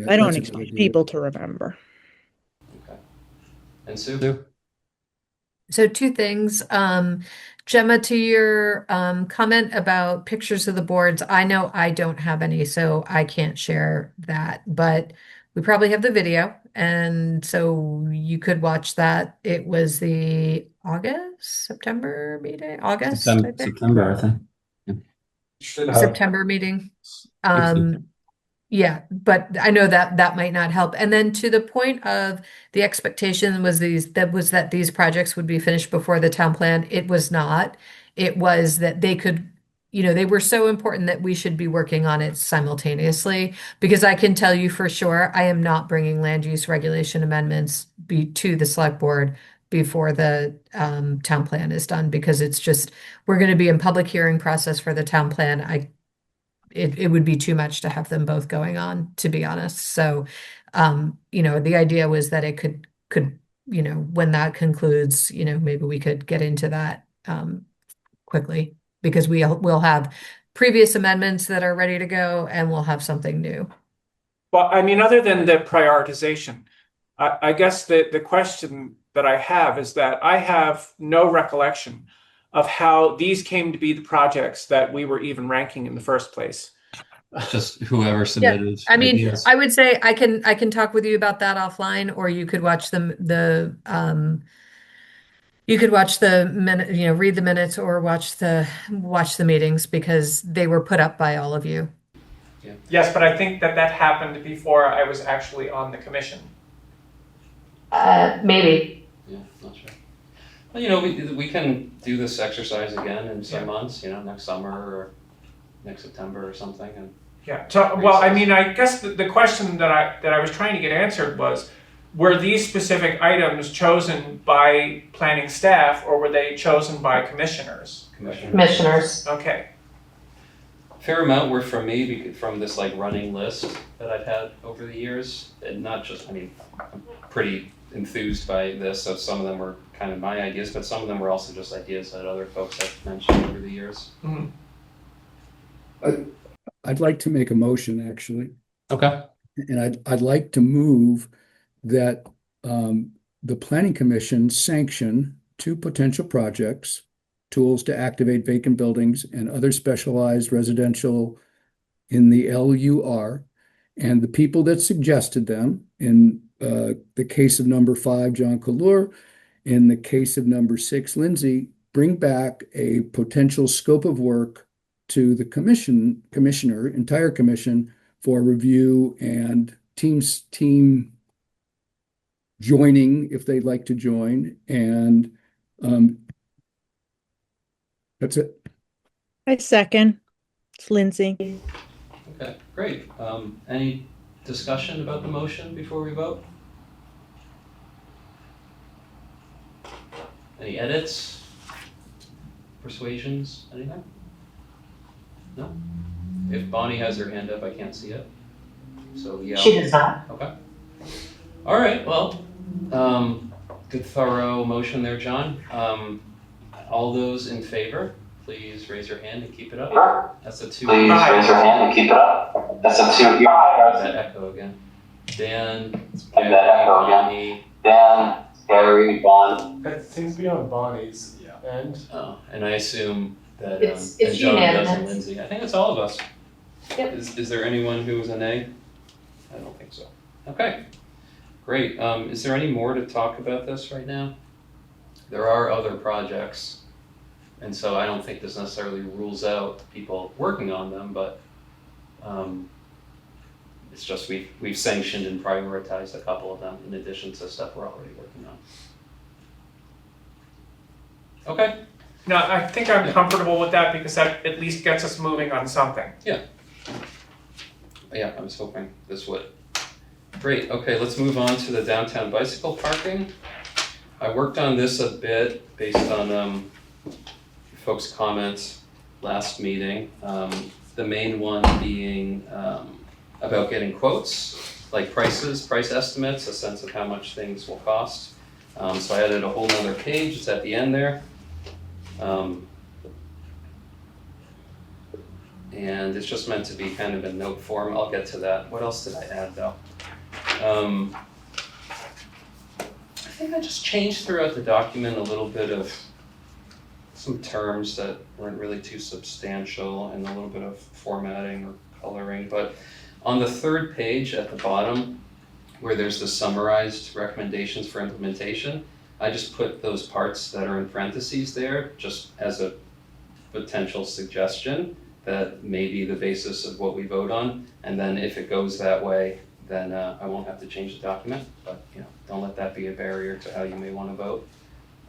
I don't expect people to remember. Okay. And Sue? So 2 things. Gemma, to your comment about pictures of the boards, I know I don't have any, so I can't share that, but we probably have the video, and so you could watch that. It was the September meeting? August, I think. September, I think. Yeah. September meeting. Yeah, but I know that might not help. And then to the point of the expectation was that these projects would be finished before the town plan. It was not. It was that they could, they were so important that we should be working on it simultaneously, because I can tell you for sure, I am not bringing land use regulation amendments to the select board before the town plan is done, because we're going to be in public hearing process for the town plan. It would be too much to have them both going on, to be honest. So, the idea was that it could, when that concludes, maybe we could get into that quickly, because we'll have previous amendments that are ready to go, and we'll have something new. Well, other than the prioritization, I guess the question that I have is that I have no recollection of how these came to be the projects that we were even ranking in the first place. Just whoever submitted. Yeah. Ideas. I would say I can talk with you about that offline, or you could watch you could watch the minute, read the minutes, or watch the meetings, because they were put up by all of you. Yeah. Yes, but I think that happened before I was actually on the commission. Maybe. Yeah, not sure. Well, we can do this exercise again in some months, next summer or next September or something. And yeah. So, well, I guess the question that I was trying to get answered was, were these specific items chosen by planning staff, or were they chosen by commissioners? Commissioners. Okay. Fair amount were from me, from this like running list that I've had over the years, and not just, I'm pretty enthused by this, so some of them were kind of my ideas, but some of them were also just ideas that other folks have mentioned over the years. Mhm. I'd like to make a motion, actually. Okay. And I'd like to move that the Planning Commission sanction 2 potential projects, tools to activate vacant buildings and other specialized residential in the LUR, and the people that suggested them, in the case of number 5, John Kalur, in the case of number 6, Lindsay, bring back a potential scope of work to the commissioner, entire commission, for review and team joining if they'd like to join. And that's it. I second. It's Lindsay. Okay, great. Any discussion about the motion before we vote? Any edits? Persuasions? Anything? No? If Bonnie has her hand up, I can't see it. So yeah. She does not. Okay. All right, well, good thorough motion there, John. All those in favor, please raise your hand and keep it up. That's a 2. Please raise your hand and keep it up. That's a 2. That echo again. Dan, And that echo again. Bonnie. Dan, Gary, Bon. That seems to be on Bonnie's end. Oh, and I assume that It's and John does and unanimous. Lindsay. I think it's all of us. Yep. Is there anyone who is a nay? I don't think so. Okay, great. Is there any more to talk about this right now? There are other projects, and so I don't think this necessarily rules out people working on them, but it's just we've sanctioned and prioritized a couple of them in addition to stuff we're already working on. Okay. No, I think I'm comfortable with that because that at least gets us moving on something. Yeah, I was hoping this would. Great, okay, let's move on to the downtown bicycle parking. I worked on this a bit based on folks' comments last meeting. The main one being about getting quotes, like price estimates, a sense of how much things will cost. So I added a whole nother page, it's at the end there. And it's just meant to be kind of in note form. I'll get to that. What else did I add though? I think I just changed throughout the document a little bit of some terms that weren't really too substantial and a little bit of formatting or coloring. But on the 3rd page at the bottom, where there's the summarized recommendations for implementation, I just put those parts that are in parentheses there just as a potential suggestion that may be the basis of what we vote on. And then if it goes that way, then I won't have to change the document, but don't let that be a barrier to how you may want to vote.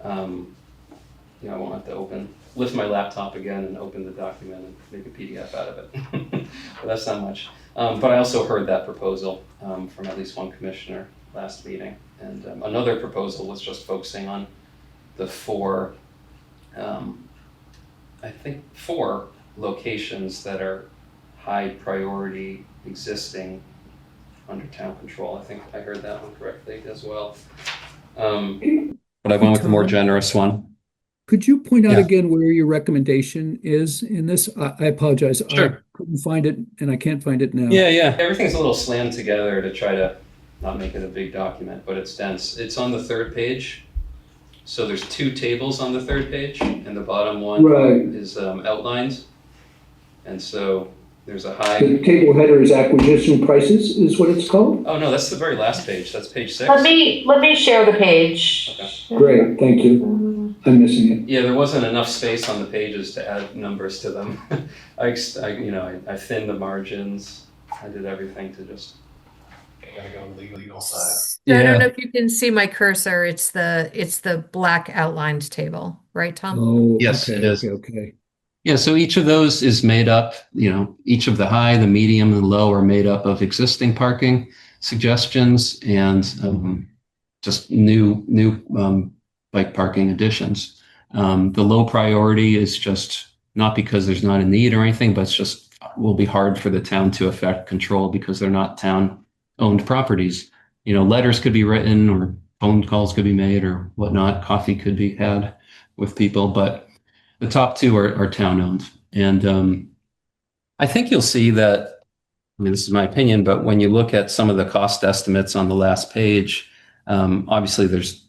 I won't have to lift my laptop again and open the document and make a PDF out of it. But that's not much. But I also heard that proposal from at least one commissioner last meeting. And another proposal was just focusing on the 4 locations that are high priority existing under town control. I think I heard that one correctly as well. But I went with the more generous one. Could you point out Yeah. again where your recommendation is in this? I apologize. Sure. I couldn't find it and I can't find it now. Yeah. Everything's a little slammed together to try to not make it a big document, but it's dense. It's on the 3rd page. So there's 2 tables on the 3rd page, and the bottom one Right. is outlined. And so there's a high. The table header is acquisition prices is what it's called? Oh no, that's the very last page. That's page 6. Let me share the page. Okay. Great, thank you. I'm missing it. Yeah, there wasn't enough space on the pages to add numbers to them. I thinned the margins. I did everything to just. You gotta go on the legal side. I Yeah. don't know if you can see my cursor. It's the black outlined table, right, Tom? Oh, Yes, okay, it is. okay. Yeah, so each of those is made up, each of the high, the medium, and the low are made up of existing parking suggestions and just new bike parking additions. The low priority is just not because there's not a need or anything, but it's just will be hard for the town to effect control because they're not town-owned properties. Letters could be written or phone calls could be made or whatnot. Coffee could be had with people, but the top two are town owned. And I think you'll see that, I mean, this is my opinion, but when you look at some of the cost estimates on the last page, obviously there's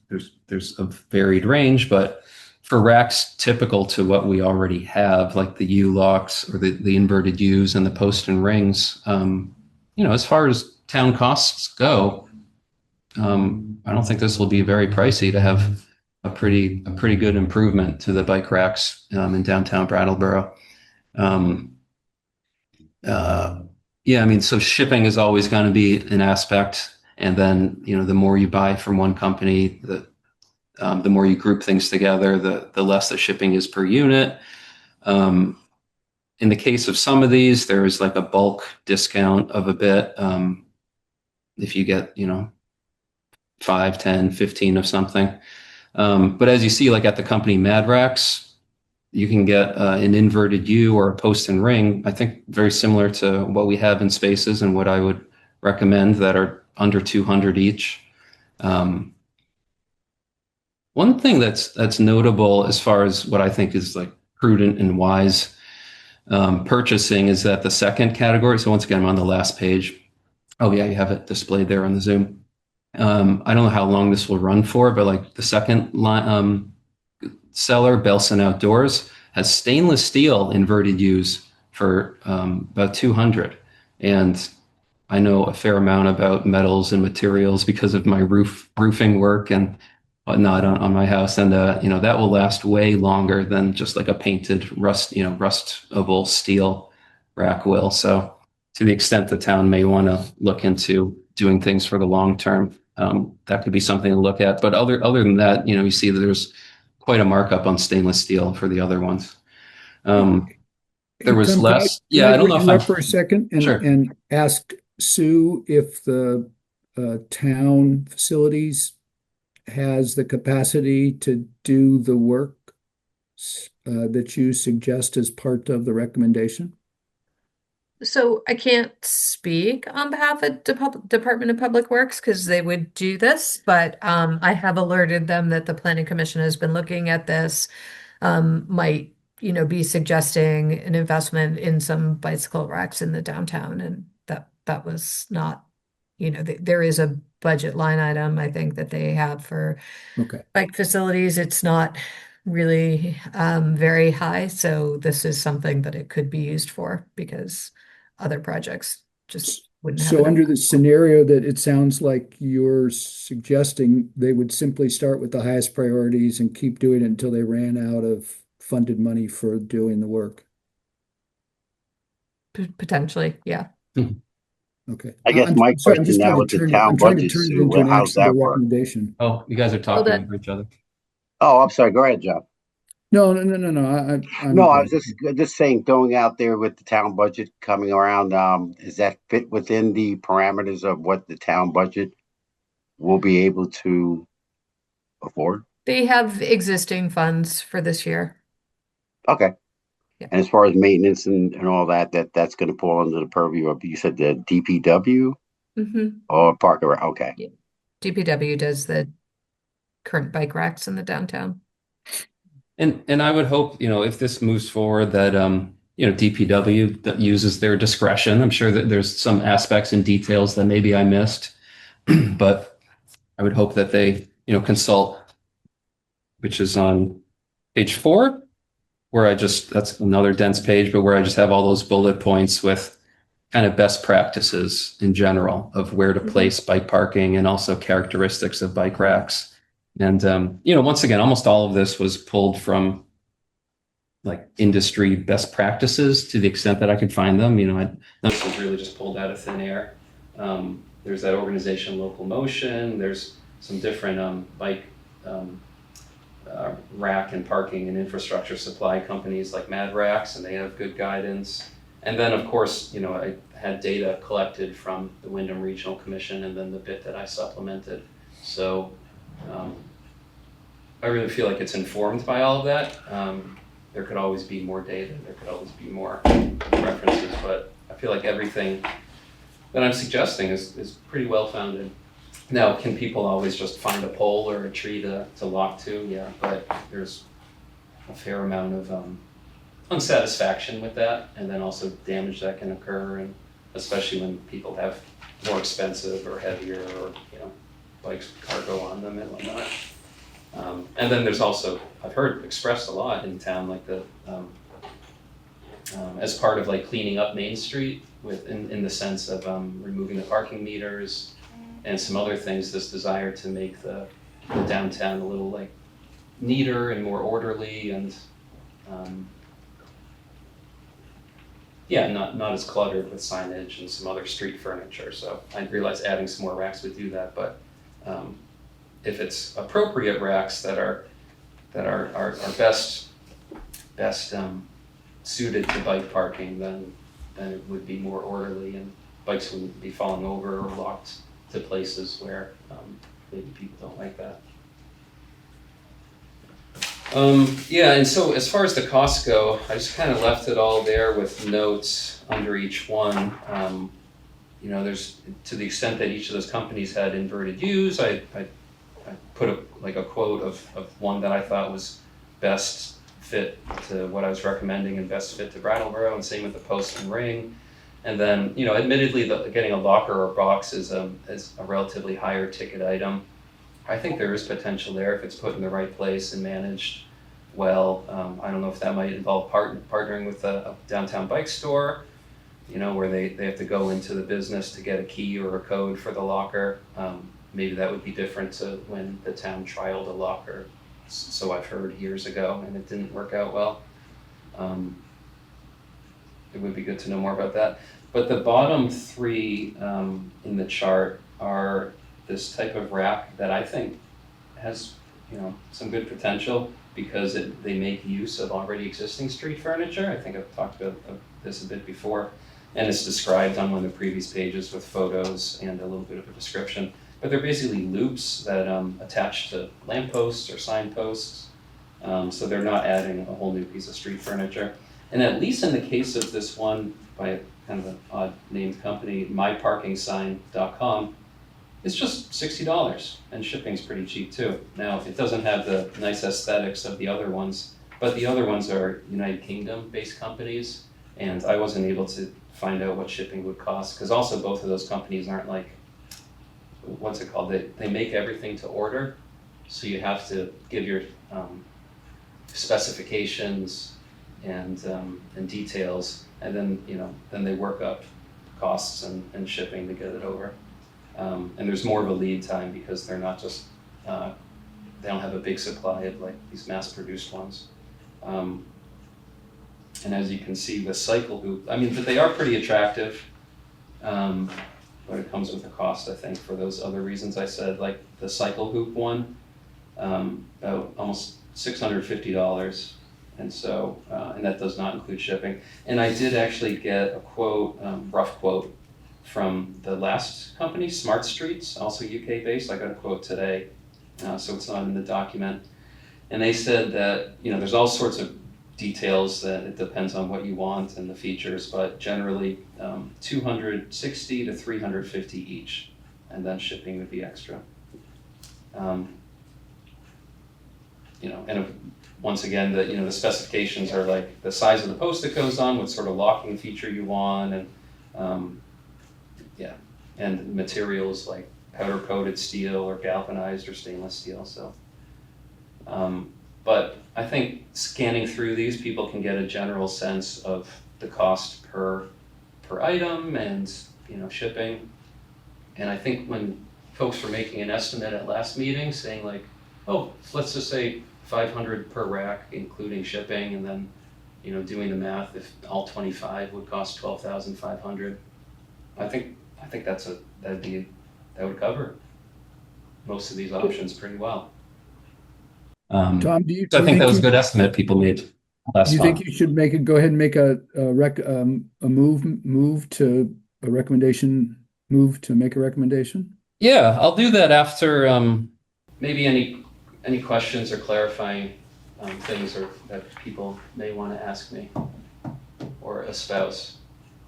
a varied range, but for racks typical to what we already have, like the U-locks or the inverted U's and the post and rings, as far as town costs go, I don't think this will be very pricey to have a pretty good improvement to the bike racks in downtown Brattleboro. Yeah, I mean, so shipping is always going to be an aspect, and then the more you buy from one company, the more you group things together, the less the shipping is per unit. In the case of some of these, there is like a bulk discount of a bit. If you get 5, 10, 15 of something. But as you see, like at the company Mad Racks, you can get an inverted U or a post and ring, I think very similar to what we have in Spaces and what I would recommend, that are under 200 each. One thing that's notable as far as what I think is like prudent and wise purchasing is that the second category, so once again, I'm on the last page. Oh yeah, you have it displayed there on the Zoom. I don't know how long this will run for, but like the second line, seller, Belson Outdoors, has stainless steel inverted U's for about 200. And I know a fair amount about metals and materials because of my roofing work and whatnot on my house. And that will last way longer than just like a painted rustable steel rack will. So to the extent the town may want to look into doing things for the long term, that could be something to look at. But other than that, you see that there's quite a markup on stainless steel for the other ones. There was Tom, less. Can I I don't know if interrupt I'm for a second sure. and ask Sue if the town facilities has the capacity to do the work that you suggest as part of the recommendation? So I can't speak on behalf of Department of Public Works because they would do this, but I have alerted them that the Planning Commission has been looking at this, might, be suggesting an investment in some bicycle racks in the downtown, and that was not, there is a budget line item, I think, that they have for Okay. bike facilities. It's not really very high, so this is something that it could be used for because other projects just wouldn't have So enough. under the scenario that it sounds like you're suggesting, they would simply start with the highest priorities and keep doing it until they ran out of funded money for doing the work. Potentially, yeah. Okay. I guess I'm my sorry, I'm question just now trying to with the turn it, town I'm trying to budget, turn it Sue, into an how's that actionable work? recommendation. Oh, you guys are talking over each other. Oh, I'm sorry. Go ahead, John. No. I'm No, I was good. just saying, going out there with the town budget coming around, does that fit within the parameters of what the town budget will be able to afford? They have existing funds for this year. Okay. Yeah. And as far as maintenance and all that's going to fall under the purview of, you said, the DPW Mm-hmm. or Park and Rec? Okay. Yeah. DPW does the current bike racks in the downtown. And I would hope, if this moves forward, that DPW that uses their discretion. I'm sure that there's some aspects and details that maybe I missed, but I would hope that they, consult, which is on page 4, where that's another dense page, but where I just have all those bullet points with kind of best practices in general of where to place bike parking and also characteristics of bike racks. And, once again, almost all of this was pulled from like industry best practices to the extent that I could find them. None of it was really just pulled out of thin air. There's that organization, Local Motion. There's some different bike rack and parking and infrastructure supply companies like Mad Racks, and they have good guidance. And then, of course, I had data collected from the Wyndham Regional Commission and then the bit that I supplemented. So I really feel like it's informed by all of that. There could always be more data, there could always be more references, but I feel like everything that I'm suggesting is pretty well founded. Now, can people always just find a pole or a tree to lock to? Yeah, but there's a fair amount of unsatisfaction with that, and then also damage that can occur, and especially when people have more expensive or heavier or bikes with cargo on them and whatnot. And then there's also, I've heard expressed a lot in town, like the as part of like cleaning up Main Street in the sense of removing the parking meters and some other things, this desire to make the downtown a little like neater and more orderly and not as cluttered with signage and some other street furniture. So I realize adding some more racks would do that, but if it's appropriate racks that are best suited to bike parking, then it would be more orderly and bikes wouldn't be falling over or locked to places where maybe people don't like that. And so as far as the costs go, I just kind of left it all there with notes under each one. There's, to the extent that each of those companies had inverted U's, I put a quote of one that I thought was best fit to what I was recommending and best fit to Brattleboro, and same with the post and ring. And then, admittedly, getting a locker or box is a relatively higher ticket item. I think there is potential there if it's put in the right place and managed well. I don't know if that might involve partnering with a downtown bike store, where they have to go into the business to get a key or a code for the locker. Maybe that would be different to when the town trialed a locker, so I've heard years ago, and it didn't work out well. It would be good to know more about that. But the bottom three in the chart are this type of rack that I think has some good potential because they make use of already existing street furniture. I think I've talked about this a bit before, and it's described on one of the previous pages with photos and a little bit of a description. But they're basically loops that attach to lampposts or signposts, so they're not adding a whole new piece of street furniture. And at least in the case of this one by a kind of an odd named company, myparkingsign.com, it's just $60, and shipping's pretty cheap too. Now, it doesn't have the nice aesthetics of the other ones, but the other ones are United Kingdom-based companies, and I wasn't able to find out what shipping would cost, because also both of those companies aren't like, what's it called? They make everything to order, so you have to give your specifications and details, and then they work up costs and shipping to get it over. And there's more of a lead time because they're not just, they don't have a big supply of like these mass-produced ones. And as you can see, the cycle hoop, but they are pretty attractive, but it comes with a cost, I think, for those other reasons I said, like the cycle hoop one, about almost $650. And so, and that does not include shipping. And I did actually get a quote, rough quote, from the last company, Smart Streets, also UK based. I got a quote today, so it's not in the document. And they said that, there's all sorts of details that it depends on what you want and the features, but generally $260 to $350 each, and then shipping would be extra. And once again, the specifications are like the size of the post it goes on, what sort of locking feature you want, and materials like powder coated steel or galvanized or stainless steel. So, but I think scanning through these, people can get a general sense of the cost per item and shipping. And I think when folks were making an estimate at last meeting, saying like, oh, let's just say $500 per rack, including shipping, and then doing the math, if all 25 would cost $12,500, I think that would cover most of these options pretty well. Tom, So I think that was a good estimate people made last Do you month. think you should go ahead and make a move to a recommendation, move to make a recommendation? Yeah, I'll do that after maybe any questions or clarifying things or that people may want to ask me or espouse.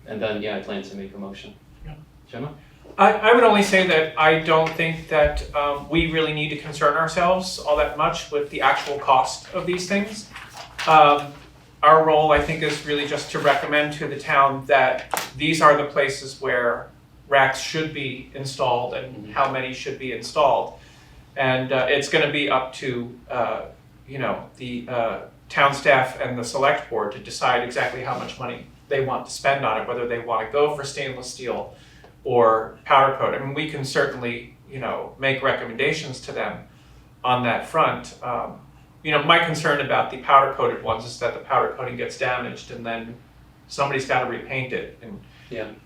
And then, I plan to make a motion. Yeah. Gemma? I would only say that I don't think that we really need to concern ourselves all that much with the actual cost of these things. Our role, I think, is really just to recommend to the town that these are the places where racks should be installed and how many should be installed. And it's going to be up to the town staff and the select board to decide exactly how much money they want to spend on it, whether they want to go for stainless steel or powder coat. I mean, we can certainly, make recommendations to them on that front. My concern about the powder coated ones is that the powder coating gets damaged and then somebody's got to repaint it, and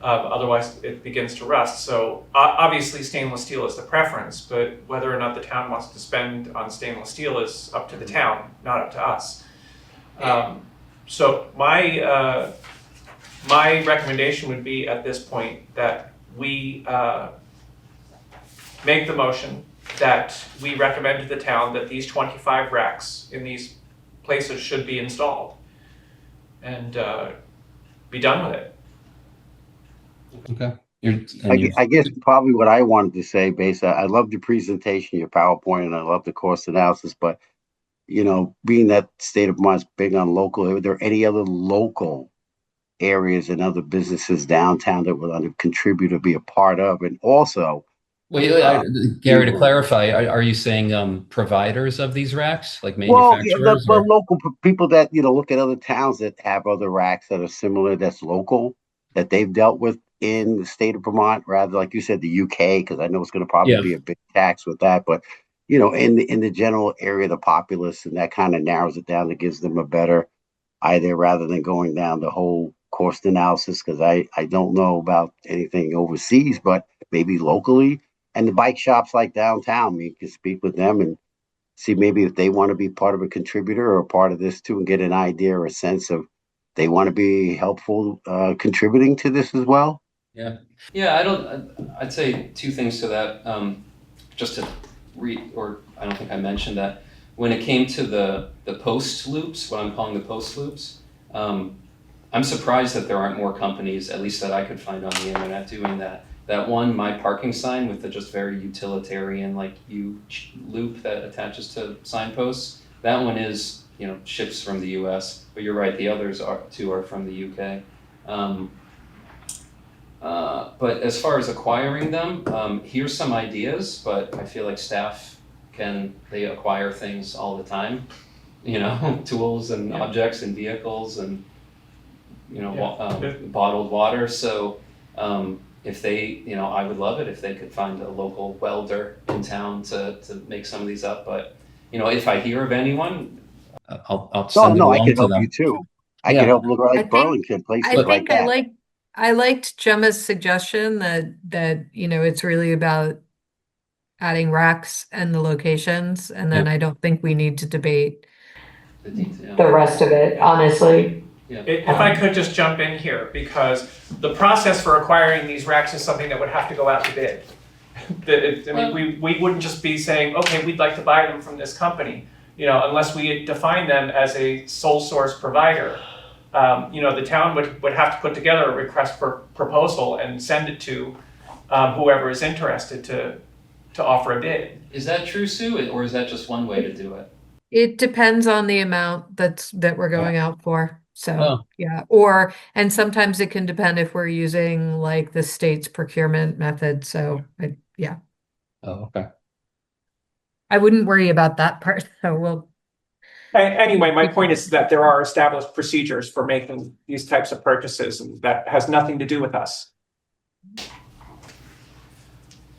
otherwise it begins to rust. So obviously stainless steel is the preference, but whether or not the town wants to spend on stainless steel is up to the town, not up to us. So my recommendation would be at this point that we make the motion that we recommend to the town that these 25 racks in these places should be installed and be done with it. Okay. I guess probably what I wanted to say, basically, I love your presentation, your PowerPoint, and I love the cost analysis. But being that state of Vermont's big on local, are there any other local areas and other businesses downtown that would contribute or be a part of? And also, Well, Gary, to clarify, are you saying providers of these racks, like well, yeah, manufacturers? the local people that look at other towns that have other racks that are similar, that's local, that they've dealt with in the state of Vermont, rather like you said, the UK, because I know it's going to probably be a big tax with that. But in the general area, the populace, and that kind of narrows it down. It gives them a better idea rather than going down the whole cost analysis. Because I don't know about anything overseas, but maybe locally. And the bike shops like downtown, you can speak with them and see maybe if they want to be part of a contributor or a part of this too, and get an idea or a sense of they want to be helpful contributing to this as well. Yeah. I'd say two things to that. Just to I don't think I mentioned that when it came to the post loops, what I'm calling the post loops, I'm surprised that there aren't more companies, at least that I could find on the internet, doing that. That one, my parking sign with the just very utilitarian loop that attaches to signposts. That one is, ships from the U.S. But you're right, the others two are from the U.K. But as far as acquiring them, here's some ideas. But I feel like staff they acquire things all the time, tools and objects and vehicles and bottled water. So. If they, I would love it if they could find a local welder in town to make some of these up. But, if I hear of anyone, I'll send it along I could to help them. you too. I could help look like Burlington, places like that. I liked Gemma's suggestion that it's really about adding racks and the locations, and then I don't think we need to debate the rest of it, honestly. If I could just jump in here, because the process for acquiring these racks is something that would have to go out to bid. We wouldn't just be saying, okay, we'd like to buy them from this company, unless we define them as a sole source provider. The town would have to put together a request for proposal and send it to whoever is interested to offer a bid. Is that true, Sue, or is that just one way to do it? It depends on the amount that we're going out for. So, and sometimes it can depend if we're using like the state's procurement method. So, Oh, okay. I wouldn't worry about that part. So Anyway, my point is that there are established procedures for making these types of purchases, and that has nothing to do with us.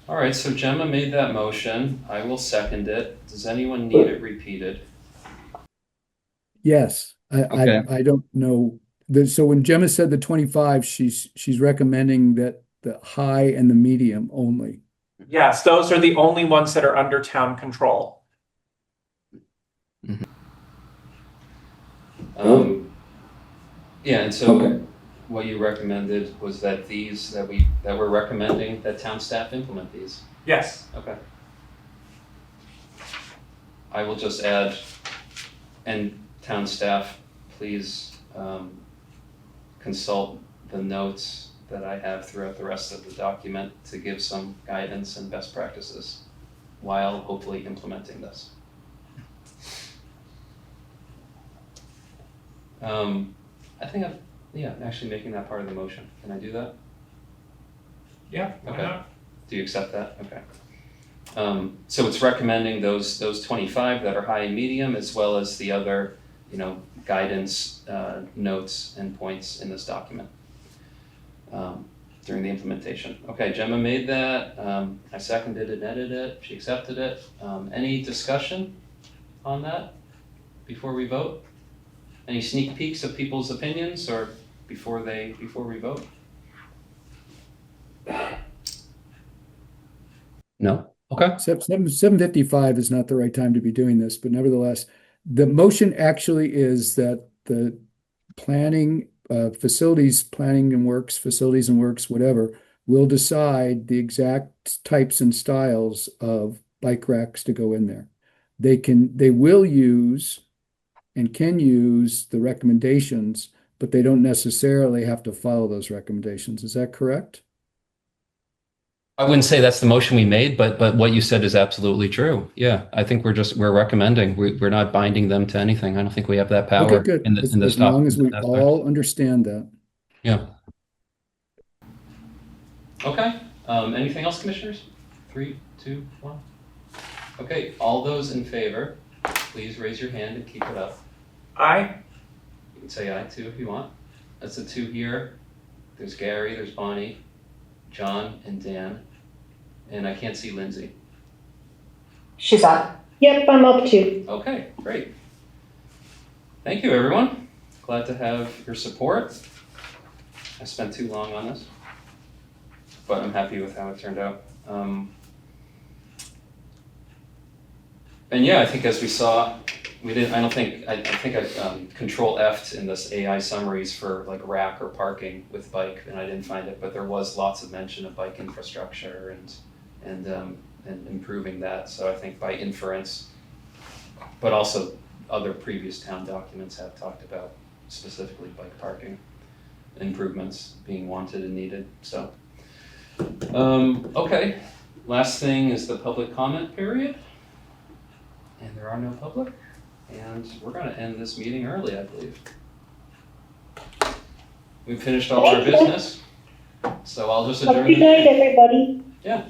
All right, so Gemma made that motion. I will second it. Does anyone need it repeated? Yes. I don't know. So when Gemma said the 25, she's recommending that the high and the medium only. Yes, those are the only ones that are under town control. And so what you recommended was that that we're recommending that town staff implement these. Yes. Okay. I will just add, and town staff, please consult the notes that I have throughout the rest of the document to give some guidance and best practices while hopefully implementing this. I think I'm actually making that part of the motion. Can I do that? Yeah, why Okay. not? Do you accept that? Okay. So it's recommending those 25 that are high and medium, as well as the other, guidance notes and points in this document during the implementation. Okay, Gemma made that. I seconded and edited it. She accepted it. Any discussion on that before we vote? Any sneak peeks of people's opinions or before we vote? No? Okay. 7:55 is not the right time to be doing this, but nevertheless, the motion actually is that the planning, facilities and works, whatever, will decide the exact types and styles of bike racks to go in there. They will use and can use the recommendations, but they don't necessarily have to follow those recommendations. Is that correct? I wouldn't say that's the motion we made, but what you said is absolutely true. Yeah, I think we're recommending. We're not binding them to anything. I don't think we have that power Okay, good. in this As long as we aspect. all understand that. Yeah. Okay. Anything else, commissioners? 3, 2, 1. Okay. All those in favor, please raise your hand and keep it up. Aye. You can say aye too if you want. That's a 2 here. There's Gary. There's Bonnie, John, and Dan. And I can't see Lindsay. She's up. Yep, I'm up too. Okay, great. Thank you, everyone. Glad to have your support. I spent too long on this, but I'm happy with how it turned out. And yeah, I think as we saw, I think I control F'd in this AI summaries for like rack or parking with bike, and I didn't find it, but there was lots of mention of bike infrastructure and improving that. So I think by inference, but also other previous town documents have talked about specifically bike parking improvements being wanted and needed. So, okay. Last thing is the public comment period. And there are no public. And we're going to end this meeting early, I believe. We've finished all our business. So I'll just adjourn. Good night, everybody. Yeah.